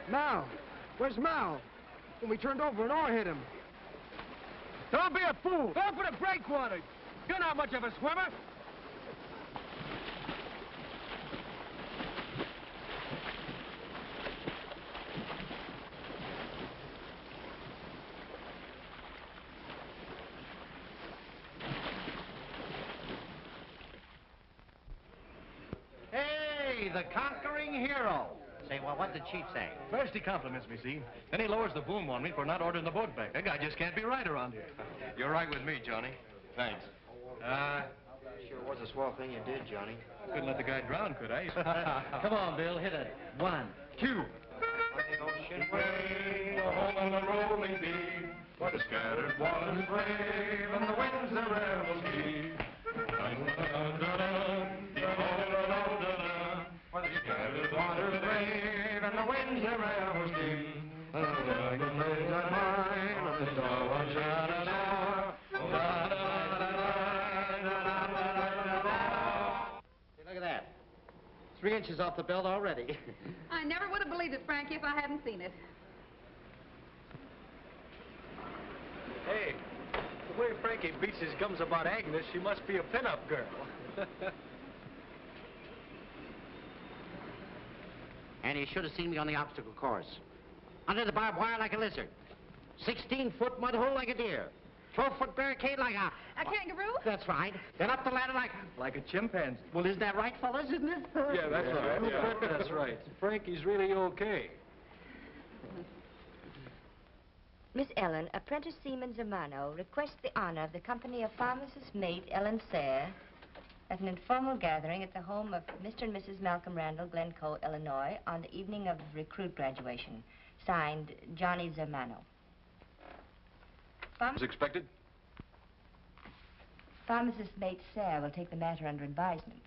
S9: Mal! Where's Mal? When we turned over, an oar hit him. Don't be a fool! Go for the breakwater! You're not much of a swimmer!
S3: Hey, the conquering hero. Say, well, what did Chief say?
S12: First he compliments me, see? Then he lowers the boom on me for not ordering the boat back. That guy just can't be right around here.
S1: You're right with me, Johnny. Thanks.
S15: Sure was a swell thing you did, Johnny.
S12: Couldn't let the guy drown, could I?
S3: Come on, Bill, hit it. 1, 2.
S15: Ocean
S17: Way home on the rolling deep, where the scattered waters brave and the winds their revels keep. Where the scattered waters brave and the winds their revels keep. Like the blaze of mine on the dawn,
S3: Hey, look at that. 3 inches off the belt already.
S19: I never would have believed it, Frankie, if I hadn't seen it.
S16: Hey, the way Frankie beats his gums about Agnes, she must be a pin-up girl.
S3: And you should have seen me on the obstacle course. Under the barbed wire like a lizard. 16-foot mud hole like a deer. 12-foot barricade like a
S19: kangaroo?
S3: That's right. Then up the ladder like
S12: a chimpanzee.
S3: Well, isn't that right, fellas, isn't it?
S10: Yeah, that's right. Yeah. That's right. Frankie's really okay.
S20: Miss Ellen, apprentice seaman Zumano requests the honor of the company of pharmacist mate Ellen Sayre at an informal gathering at the home of Mr. and Mrs. Malcolm Randall, Glencoe, Illinois, on the evening of recruit graduation. Signed, Johnny Zumano.
S1: As expected,
S20: Pharmacist mate Sayre will take the matter under advisement.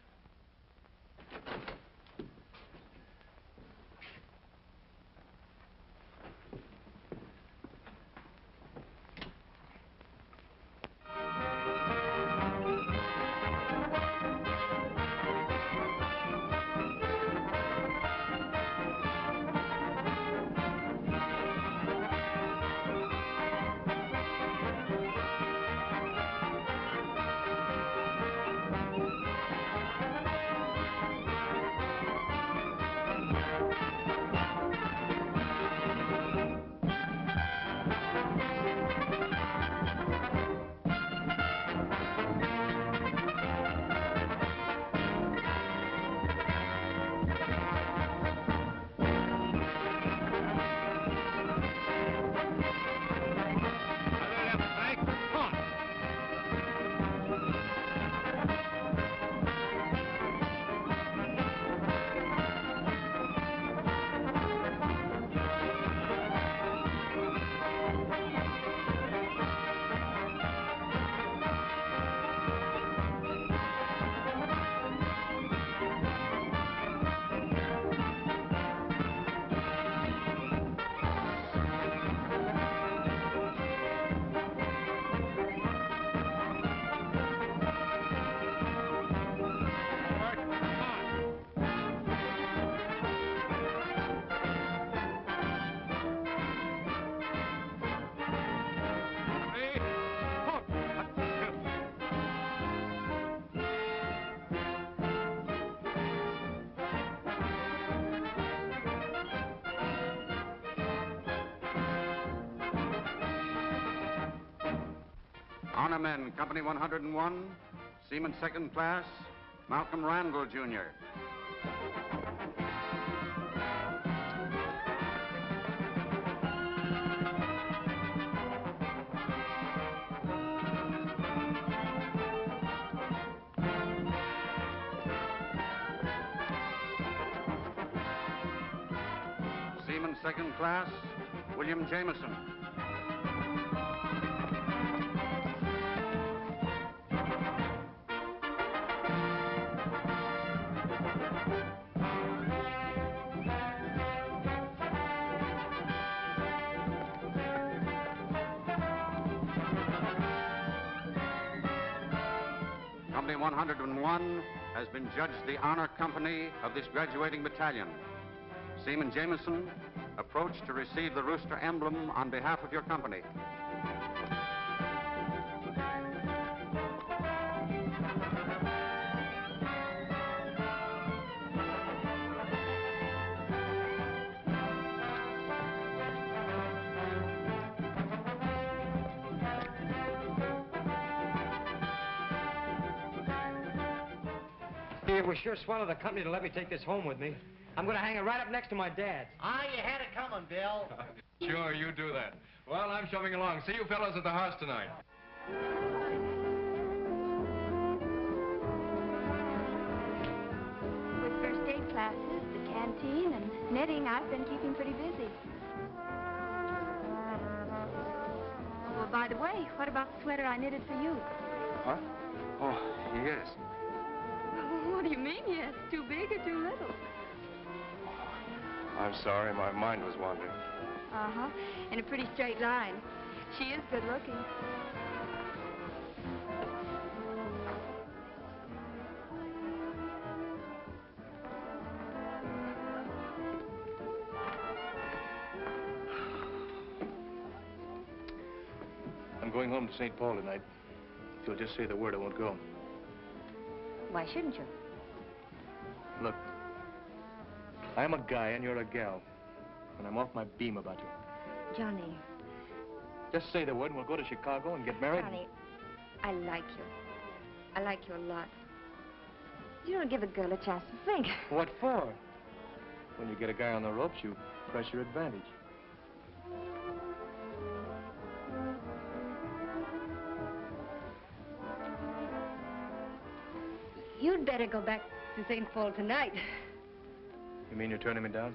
S8: Honor men, Company 101, Seaman Second Class, Malcolm Randall, Jr. Seaman Second Class, William Jameson. Company 101 has been judged the honor company of this graduating battalion. Seaman Jameson, approach to receive the rooster emblem on behalf of your company.
S15: It was sure swell of the company to let me take this home with me. I'm going to hang it right up next to my dad's.
S3: Ah, you had it coming, Bill.
S12: Sure, you do that. Well, I'm shoving along. See you fellows at the house tonight.
S5: With first aid classes, the canteen, and knitting, I've been keeping pretty busy. Well, by the way, what about the sweater I knitted for you?
S1: Huh? Oh, yes.
S5: What do you mean, yes? Too big or too little?
S1: I'm sorry, my mind was wandering.
S5: Uh-huh. In a pretty straight line. She is good looking.
S12: I'm going home to St. Paul tonight. If you'll just say the word, I won't go.
S20: Why shouldn't you?
S12: Look, I'm a guy and you're a gal. And I'm off my beam about you.
S20: Johnny.
S12: Just say the word and we'll go to Chicago and get married.
S20: Johnny, I like you. I like you a lot. You don't give a girl a chance to think.
S12: What for? When you get a guy on the ropes, you press your advantage.
S20: You'd better go back to St. Paul tonight.
S12: You mean you're turning me down?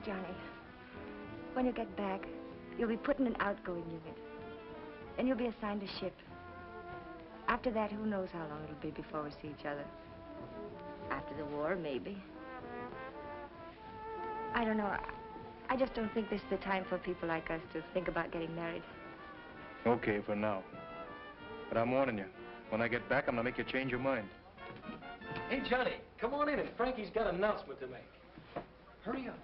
S20: Johnny, when you get back, you'll be put in an outgoing unit. Then you'll be assigned a ship. After that, who knows how long it'll be before we see each other. After the war, maybe. I don't know. I just don't think this is the time for people like us to think about getting married.
S12: Okay, for now. But I'm warning you. When I get back, I'm gonna make you change your mind.
S16: Hey, Johnny, come on in, and Frankie's got an announcement to make. Hurry up.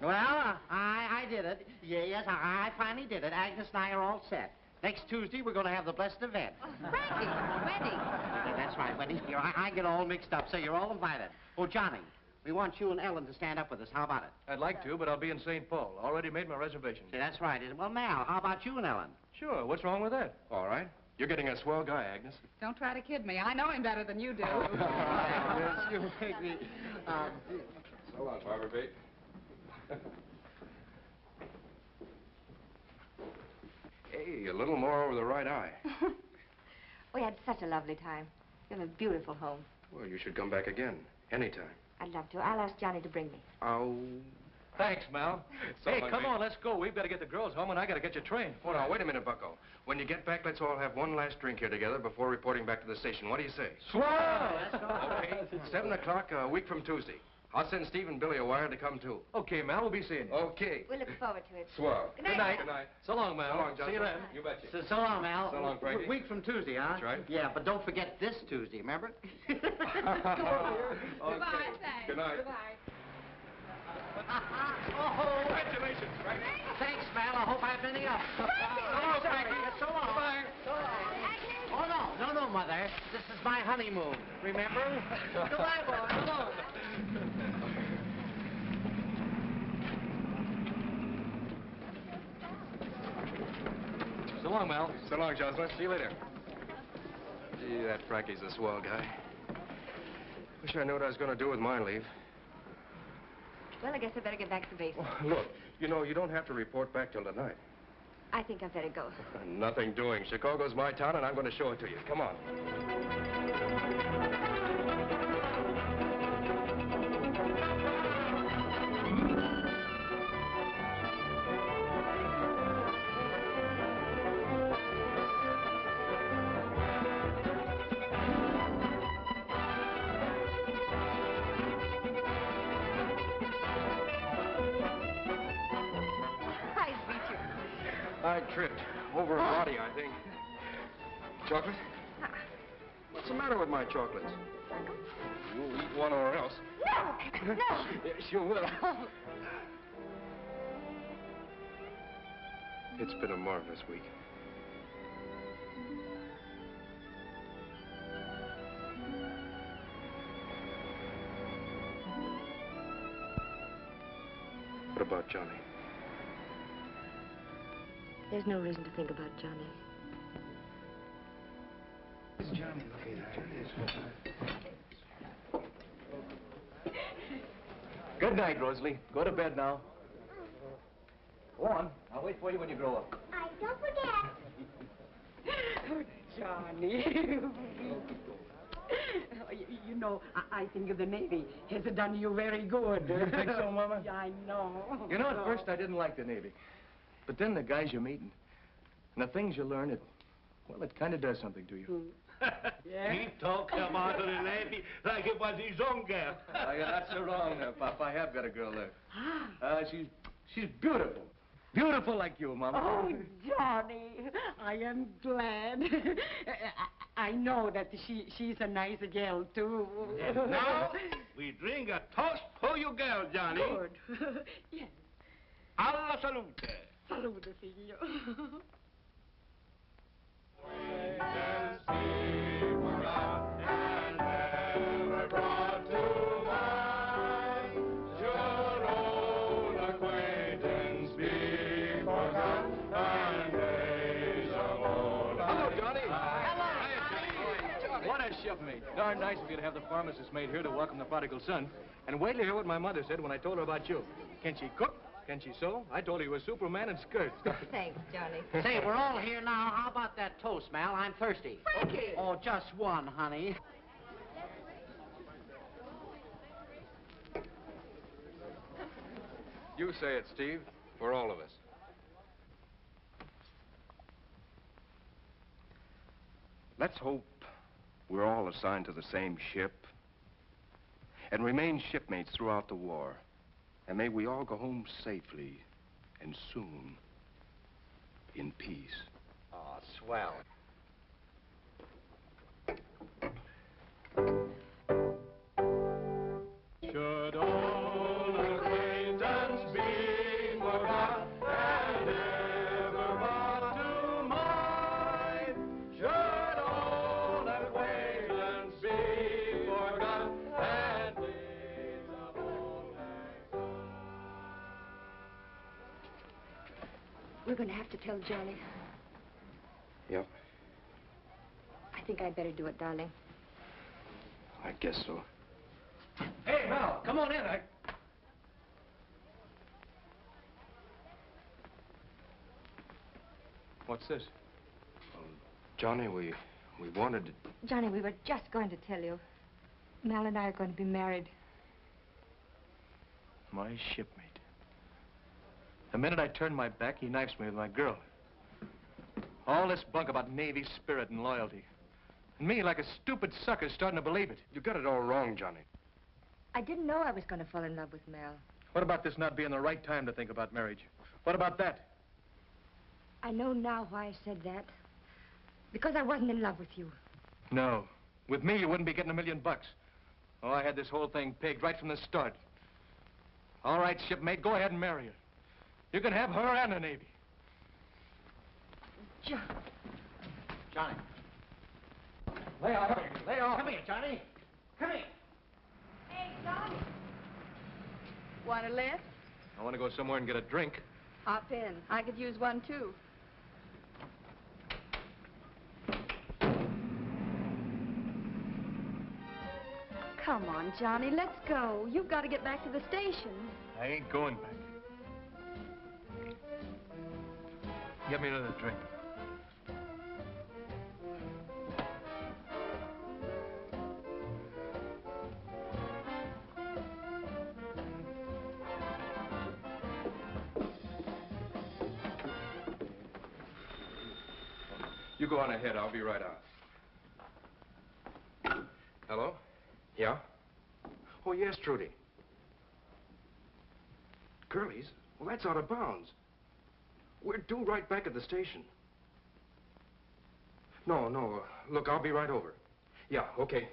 S3: Well, I did it. Yes, I finally did it. Agnes and I are all set. Next Tuesday, we're going to have the blessed event.
S19: Frankie, wedding.
S3: Yeah, that's right, wedding. I get all mixed up, so you're all invited. Oh, Johnny, we want you and Ellen to stand up with us. How about it?
S12: I'd like to, but I'll be in St. Paul. Already made my reservation.
S3: Yeah, that's right. Well, Mal, how about you and Ellen?
S12: Sure, what's wrong with that?
S1: All right. You're getting a swell guy, Agnes.
S19: Don't try to kid me. I know him better than you do.
S3: Agnes, you make me...
S1: So long, Barbara Bate. Hey, a little more over the right eye.
S20: We had such a lovely time. You have a beautiful home.
S1: Well, you should come back again, anytime.
S20: I'd love to. I'll ask Johnny to bring me.
S1: Oh.
S12: Thanks, Mal.
S1: So
S12: Hey,
S1: long,
S12: come
S1: mate.
S12: on, let's go. We've got to get the girls home, and I got to get your train.
S1: Oh, now, wait a minute, Bucko. When you get back, let's all have one last drink here together before reporting back to the station. What do you say?
S12: Swell!
S1: Okay, 7 o'clock a week from Tuesday. I'll send Steve and Billy a wire to come, too.
S12: Okay, Mal, we'll be seeing you.
S1: Okay.
S20: We look forward to it.
S1: Swell.
S20: Good night.
S1: Good night.
S12: So long, Mal.
S1: So long, Johnson.
S12: See you then.
S1: You betcha.
S3: So long, Mal.
S1: So long, Frankie.
S3: Week from Tuesday, huh?
S1: That's right.
S3: Yeah, but don't forget this Tuesday, remember?
S19: Goodbye, thanks.
S1: Good night.
S19: Goodbye.
S3: Oh, congratulations, Frankie. Thanks, Mal. I hope I've been the up. So long, Frankie. So long. Bye. So long. Oh, no, Mother. This is my honeymoon. Remember? Goodbye, boy. Come on.
S12: So long, Mal.
S1: So long, Jocelyn. See you later. Gee, that Frankie's a swell guy. Wish I knew what I was going to do with my leave.
S20: Well, I guess I better get back to the basement.
S1: Look, you know, you don't have to report back till tonight.
S20: I think I better go.
S1: Nothing doing. Chicago's my town, and I'm going to show it to you. Come on. I tripped over a body, I think. Chocolate? What's the matter with my chocolates? You'll eat one or else.
S20: No! No!
S1: Yeah, sure will. It's been a marvelous week. What about Johnny?
S20: There's no reason to think about Johnny.
S12: Good night, Rosalie. Go to bed now. Go on. I'll wait for you when you grow up.
S6: I don't forget.
S21: Oh, Johnny. You know, I think the Navy has done you very good.
S12: You think so, Mama?
S21: Yeah, I know.
S12: You know, at first I didn't like the Navy. But then the guys you're meeting, and the things you learn, it kind of does something to you.
S21: Yeah?
S11: He talks about the Navy like it was his own girl.
S12: Oh, you're not so wrong there, Pop. I have got a girl there. She's beautiful. Beautiful like you, Mama.
S21: Oh, Johnny, I am glad. I know that she's a nice girl, too.
S11: And now, we drink a toast for your girl, Johnny.
S21: Good. Yes.
S11: Alla salute.
S21: Salute, figlio.
S12: Shipmate. Darn nice of you to have the pharmacist maid here to welcome the prodigal son. And wait till you hear what my mother said when I told her about you. Can she cook? Can she sew? I told her you were Superman in skirts.
S20: Thanks, Johnny.
S3: Say, we're all here now. How about that toast, Mal? I'm thirsty.
S21: Frankie!
S3: Oh, just one, honey.
S1: You say it, Steve, for all of us.
S13: Let's hope we're all assigned to the same ship and remain shipmates throughout the war. And may we all go home safely and soon in peace.
S16: Oh, swell.
S17: Should old acquaintance be forgot and never brought to mind? Should old acquaintance be forgot and days of old lang syne?
S5: We're going to have to tell Johnny.
S13: Yep,
S5: I think I'd better do it, darling.
S13: I guess so.
S12: Hey, Mel, come on in. What's this?
S13: Johnny, we wanted to...
S20: Johnny, we were just going to tell you. Mel and I are going to be married.
S12: My shipmate. The minute I turn my back, he knifes me with my girl. All this bunk about Navy spirit and loyalty. And me, like a stupid sucker, starting to believe it.
S13: You got it all wrong, Johnny.
S20: I didn't know I was going to fall in love with Mel.
S12: What about this not being the right time to think about marriage? What about that?
S20: I know now why I said that. Because I wasn't in love with you.
S12: No. With me, you wouldn't be getting $1 million. Oh, I had this whole thing pegged right from the start. All right, shipmate, go ahead and marry her. You can have her and the Navy.
S3: Johnny. Lay off. Lay off. Come here, Johnny. Come here.
S5: Hey, Johnny. Want a lift?
S12: I want to go somewhere and get a drink.
S5: Hop in. I could use one, too. Come on, Johnny, let's go. You've got to get back to the station.
S12: I ain't going back. Get me another drink.
S13: You go on ahead. I'll be right out. Hello? Yeah? Oh, yes, Trudy. Curly's? Well, that's out of bounds. We're due right back at the station. No, look, I'll be right over. Yeah, okay.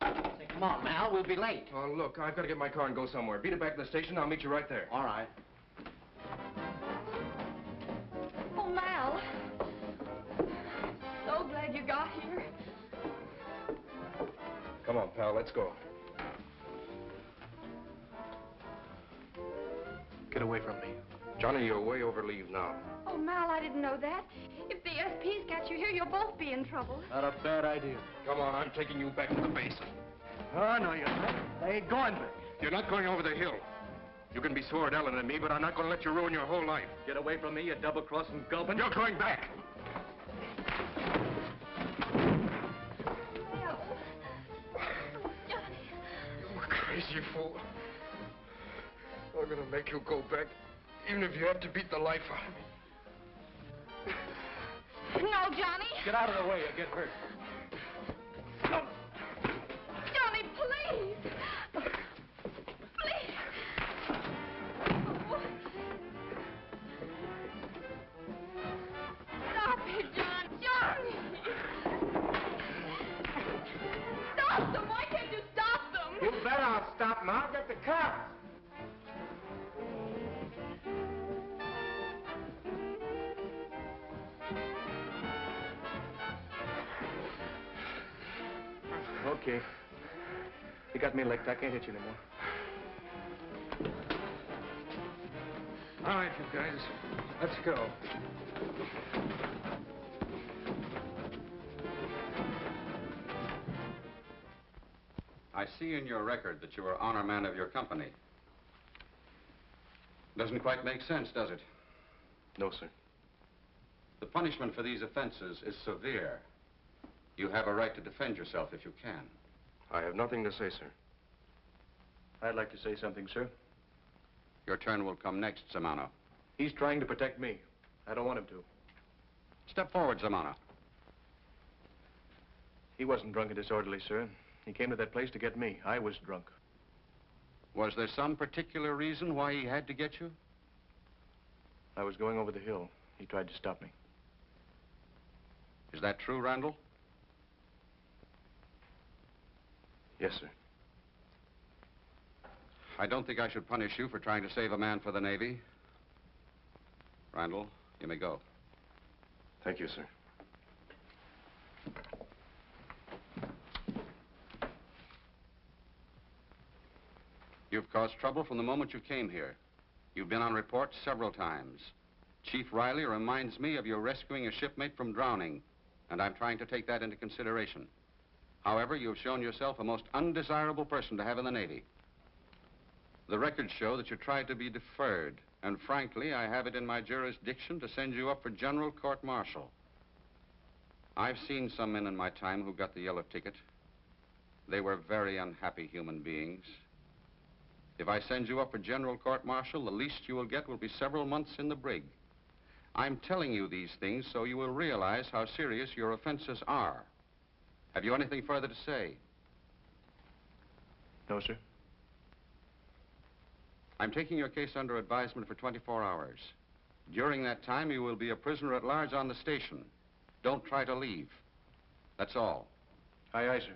S3: Say, come on, Mal, we'll be late.
S13: Oh, look, I've got to get my car and go somewhere. Beat it back to the station, I'll meet you right there.
S3: All right.
S5: Oh, Mal. So glad you got here.
S13: Come on, pal, let's go.
S12: Get away from me.
S13: Johnny, you're way over leave now.
S5: Oh, Mal, I didn't know that. If the SPs catch you here, you'll both be in trouble.
S12: Not a bad idea.
S13: Come on, I'm taking you back to the base.
S12: Oh, no, you're not. I ain't going back.
S13: You're not going over the hill. You can be sore at Ellen and me, but I'm not going to let you ruin your whole life.
S12: Get away from me, you double-crossing gulpin'.
S13: You're going back. You crazy fool. I'm going to make you go back, even if you have to beat the life out of me.
S5: No, Johnny.
S12: Get out of the way, you'll get hurt.
S5: Johnny, please. Please. Stop it, John. Johnny. Stop them. Why can't you stop them?
S3: You bet I'll stop them. I'll get the cops.
S12: Okay. You got me licked. I can't hit you anymore.
S14: All right, you guys, let's go.
S8: I see in your record that you were honor man of your company. Doesn't quite make sense, does it?
S13: No, sir.
S8: The punishment for these offenses is severe. You have a right to defend yourself if you can.
S13: I have nothing to say, sir.
S12: I'd like to say something, sir.
S8: Your turn will come next, Zumano.
S12: He's trying to protect me. I don't want him to.
S8: Step forward, Zumano.
S12: He wasn't drunk and disorderly, sir. He came to that place to get me. I was drunk.
S8: Was there some particular reason why he had to get you?
S12: I was going over the hill. He tried to stop me.
S8: Is that true, Randall?
S12: Yes, sir.
S8: I don't think I should punish you for trying to save a man for the Navy. Randall, you may go.
S1: Thank you, sir.
S8: You've caused trouble from the moment you came here. You've been on report several times. Chief Riley reminds me of your rescuing a shipmate from drowning, and I'm trying to take that into consideration. However, you've shown yourself a most undesirable person to have in the Navy. The records show that you tried to be deferred, and frankly, I have it in my jurisdiction to send you up for general court-martial. I've seen some men in my time who got the yellow ticket. They were very unhappy human beings. If I send you up for general court-martial, the least you will get will be several months in the brig. I'm telling you these things so you will realize how serious your offenses are. Have you anything further to say?
S12: No, sir.
S8: I'm taking your case under advisement for 24 hours. During that time, you will be a prisoner at large on the station. Don't try to leave. That's all.
S12: Aye, aye, sir.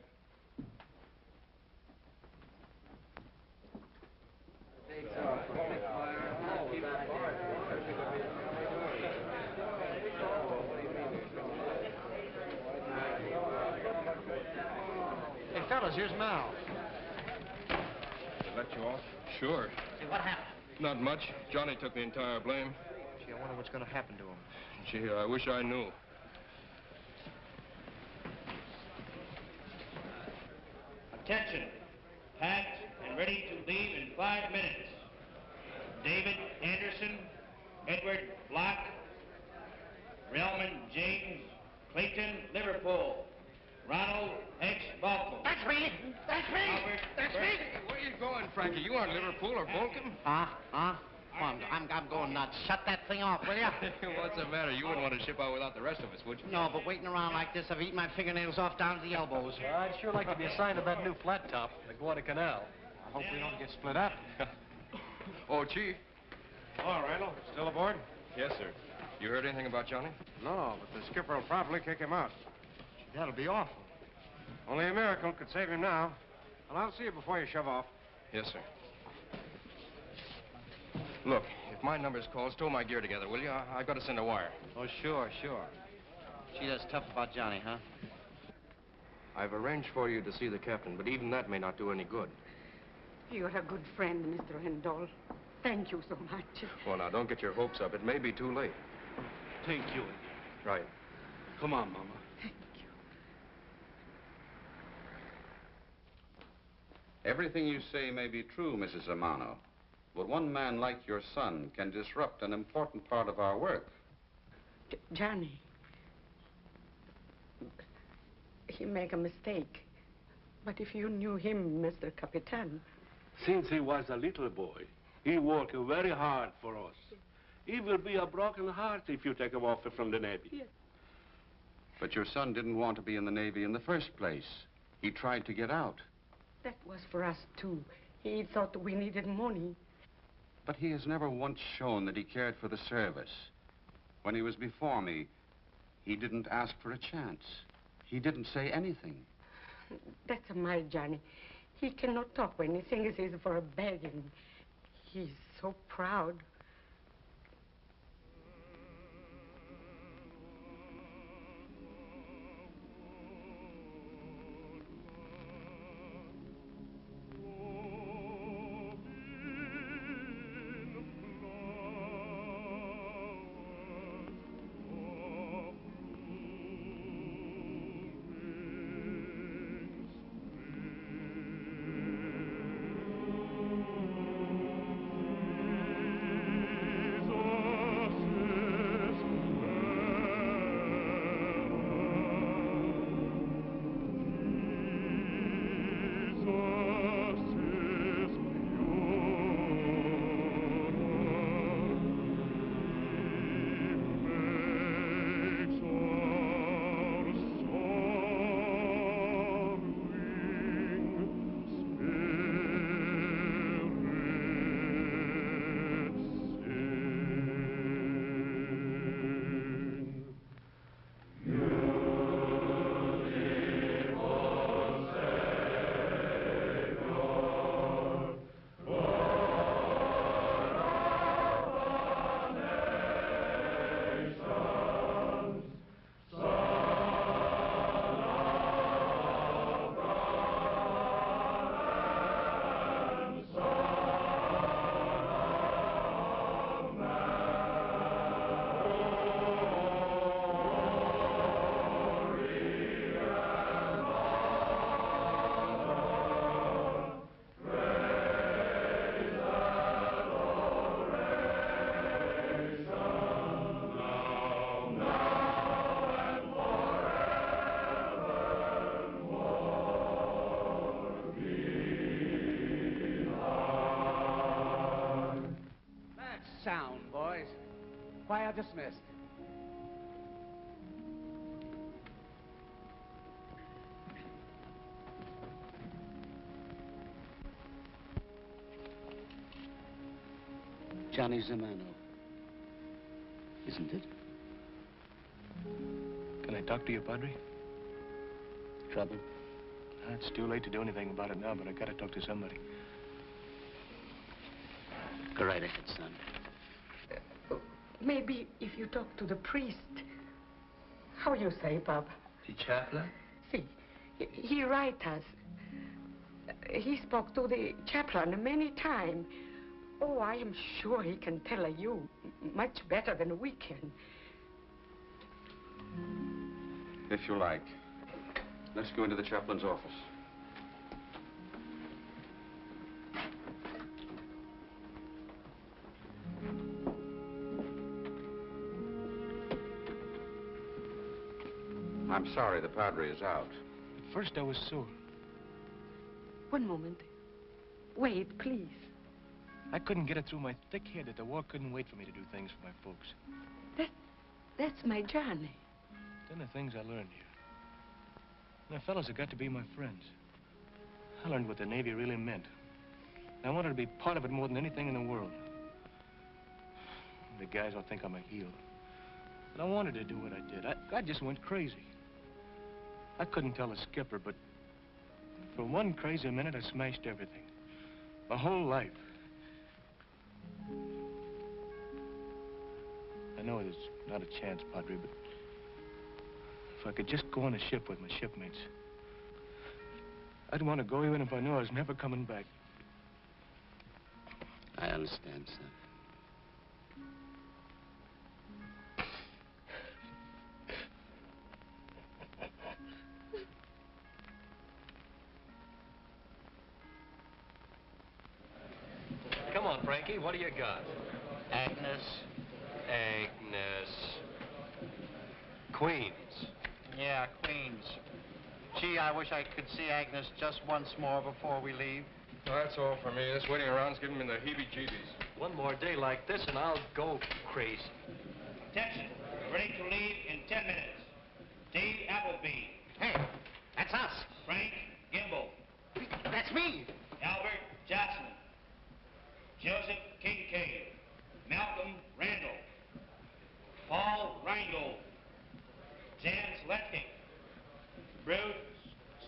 S16: Hey, fellas, here's Mal.
S1: Let you off? Sure.
S3: Hey, what happened?
S1: Not much. Johnny took the entire blame.
S15: Gee, I wonder what's going to happen to him.
S1: Gee, I wish I knew.
S7: Attention. Packed and ready to leave in 5 minutes. David Anderson, Edward Block, Relman James, Clayton Liverpool, Ronald X. Balcom.
S3: That's me! That's me!
S7: Albert
S3: That's
S7: Burke.
S3: me!
S1: Where you going, Frankie? You on Liverpool or Bolton?
S3: Huh? I'm going nuts. Shut that thing off, will ya?
S1: What's the matter? You wouldn't want to ship out without the rest of us, would you?
S3: No, but waiting around like this, I've eaten my fingernails off down to the elbows.
S16: I'd sure like to be assigned to that new flat top, the Guadalcanal.
S14: I hope we don't get split up.
S1: Oh, Chief.
S14: Hello, Randall. Still aboard?
S1: Yes, sir. You heard anything about Johnny?
S14: No, but the skipper will probably kick him out.
S15: Gee, that'll be awful.
S14: Only a miracle could save him now. Well, I'll see you before you shove off.
S1: Yes, sir. Look, if my number's called, stow my gear together, will you? I've got to send a wire.
S3: Oh, sure. Gee, that's tough about Johnny, huh?
S1: I've arranged for you to see the captain, but even that may not do any good.
S21: You're a good friend, Mr. Randall. Thank you so much.
S1: Well, now, don't get your hopes up. It may be too late.
S11: Thank you.
S1: Right.
S11: Come on, Mama.
S8: Everything you say may be true, Mrs. Zumano, but one man like your son can disrupt an important part of our work.
S21: Johnny. He make a mistake. But if you knew him, Mr. Capitan...
S11: Since he was a little boy, he worked very hard for us. He will be a broken heart if you take him off from the Navy.
S21: Yes.
S8: But your son didn't want to be in the Navy in the first place. He tried to get out.
S21: That was for us, too. He thought we needed money.
S8: But he has never once shown that he cared for the service. When he was before me, he didn't ask for a chance. He didn't say anything.
S21: That's my Johnny. He cannot talk when he thinks he's for a begging. He's so proud.
S9: dismissed.
S18: Johnny Zumano, isn't it?
S12: Can I talk to you, Padre?
S18: Trouble?
S12: It's too late to do anything about it now, but I gotta talk to somebody.
S18: Go right ahead, son.
S21: Maybe if you talk to the priest. How you say, Bob?
S12: The chaplain?
S21: See, he write us. He spoke to the chaplain many times. Oh, I am sure he can tell you much better than we can.
S8: If you like. Let's go into the chaplain's office. I'm sorry, the padre is out.
S12: At first I was sore.
S21: One moment. Wait, please.
S12: I couldn't get it through my thick head that the war couldn't wait for me to do things for my folks.
S21: That's my Johnny.
S12: Then the things I learned here. And the fellows have got to be my friends. I learned what the Navy really meant. I wanted to be part of it more than anything in the world. The guys will think I'm a heel. But I wanted to do what I did. I just went crazy. I couldn't tell the skipper, but for one crazy minute, I smashed everything. My whole life. I know there's not a chance, Padre, but if I could just go on a ship with my shipmates, I'd want to go even if I knew I was never coming back.
S18: I understand, son.
S12: Come on, Frankie, what do you got?
S3: Agnes.
S12: Queens.
S3: Yeah, Queens. Gee, I wish I could see Agnes just once more before we leave.
S13: Well, that's all for me. This waiting around's giving me the heebie-jeebies.
S12: One more day like this and I'll go crazy.
S7: Attention. We're ready to leave in 10 minutes. Dave Appleby.
S3: Hey, that's us.
S7: Frank Gimble.
S3: That's me.
S7: Albert Johnson. Joseph Kincaid. Malcolm Randall. Paul Reingold. Jans Letke. Bruce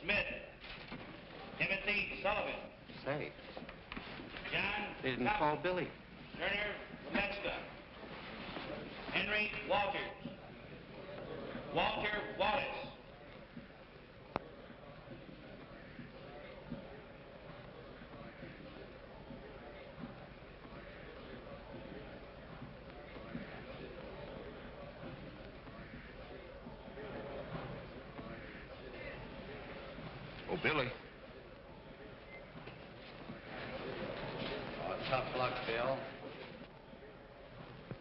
S7: Smith. Timothy Sullivan.
S18: Say,
S7: John
S18: they didn't
S7: Thompson.
S18: call Billy.
S7: Turner Lemetzka. Henry Walters. Walter Wallace.
S13: Oh, Billy.
S3: Oh, tough luck, Bill.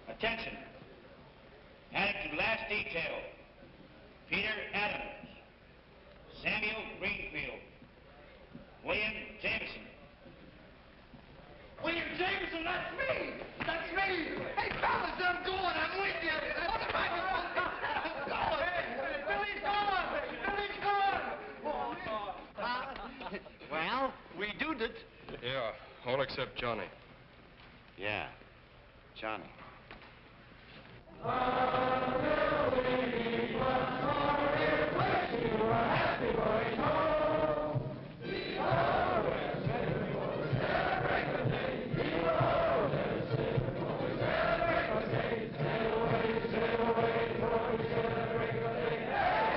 S7: Attention. Added to the last detail. Peter Adams. Samuel Greenfield. William Jameson.
S17: William Jameson, that's me! That's me! Hey, fellas, I'm going. I'm with you. Billy's gone! Billy's gone!
S3: Well, we did it.
S13: Yeah, all except Johnny.
S3: Yeah, Johnny.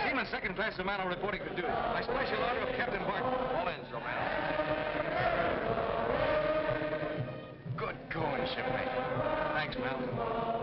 S12: Seaman second class Zumano reporting for duty. By special order of Captain Barton. All in, Zumano.
S13: Good going, shipmate.
S12: Thanks, Mal.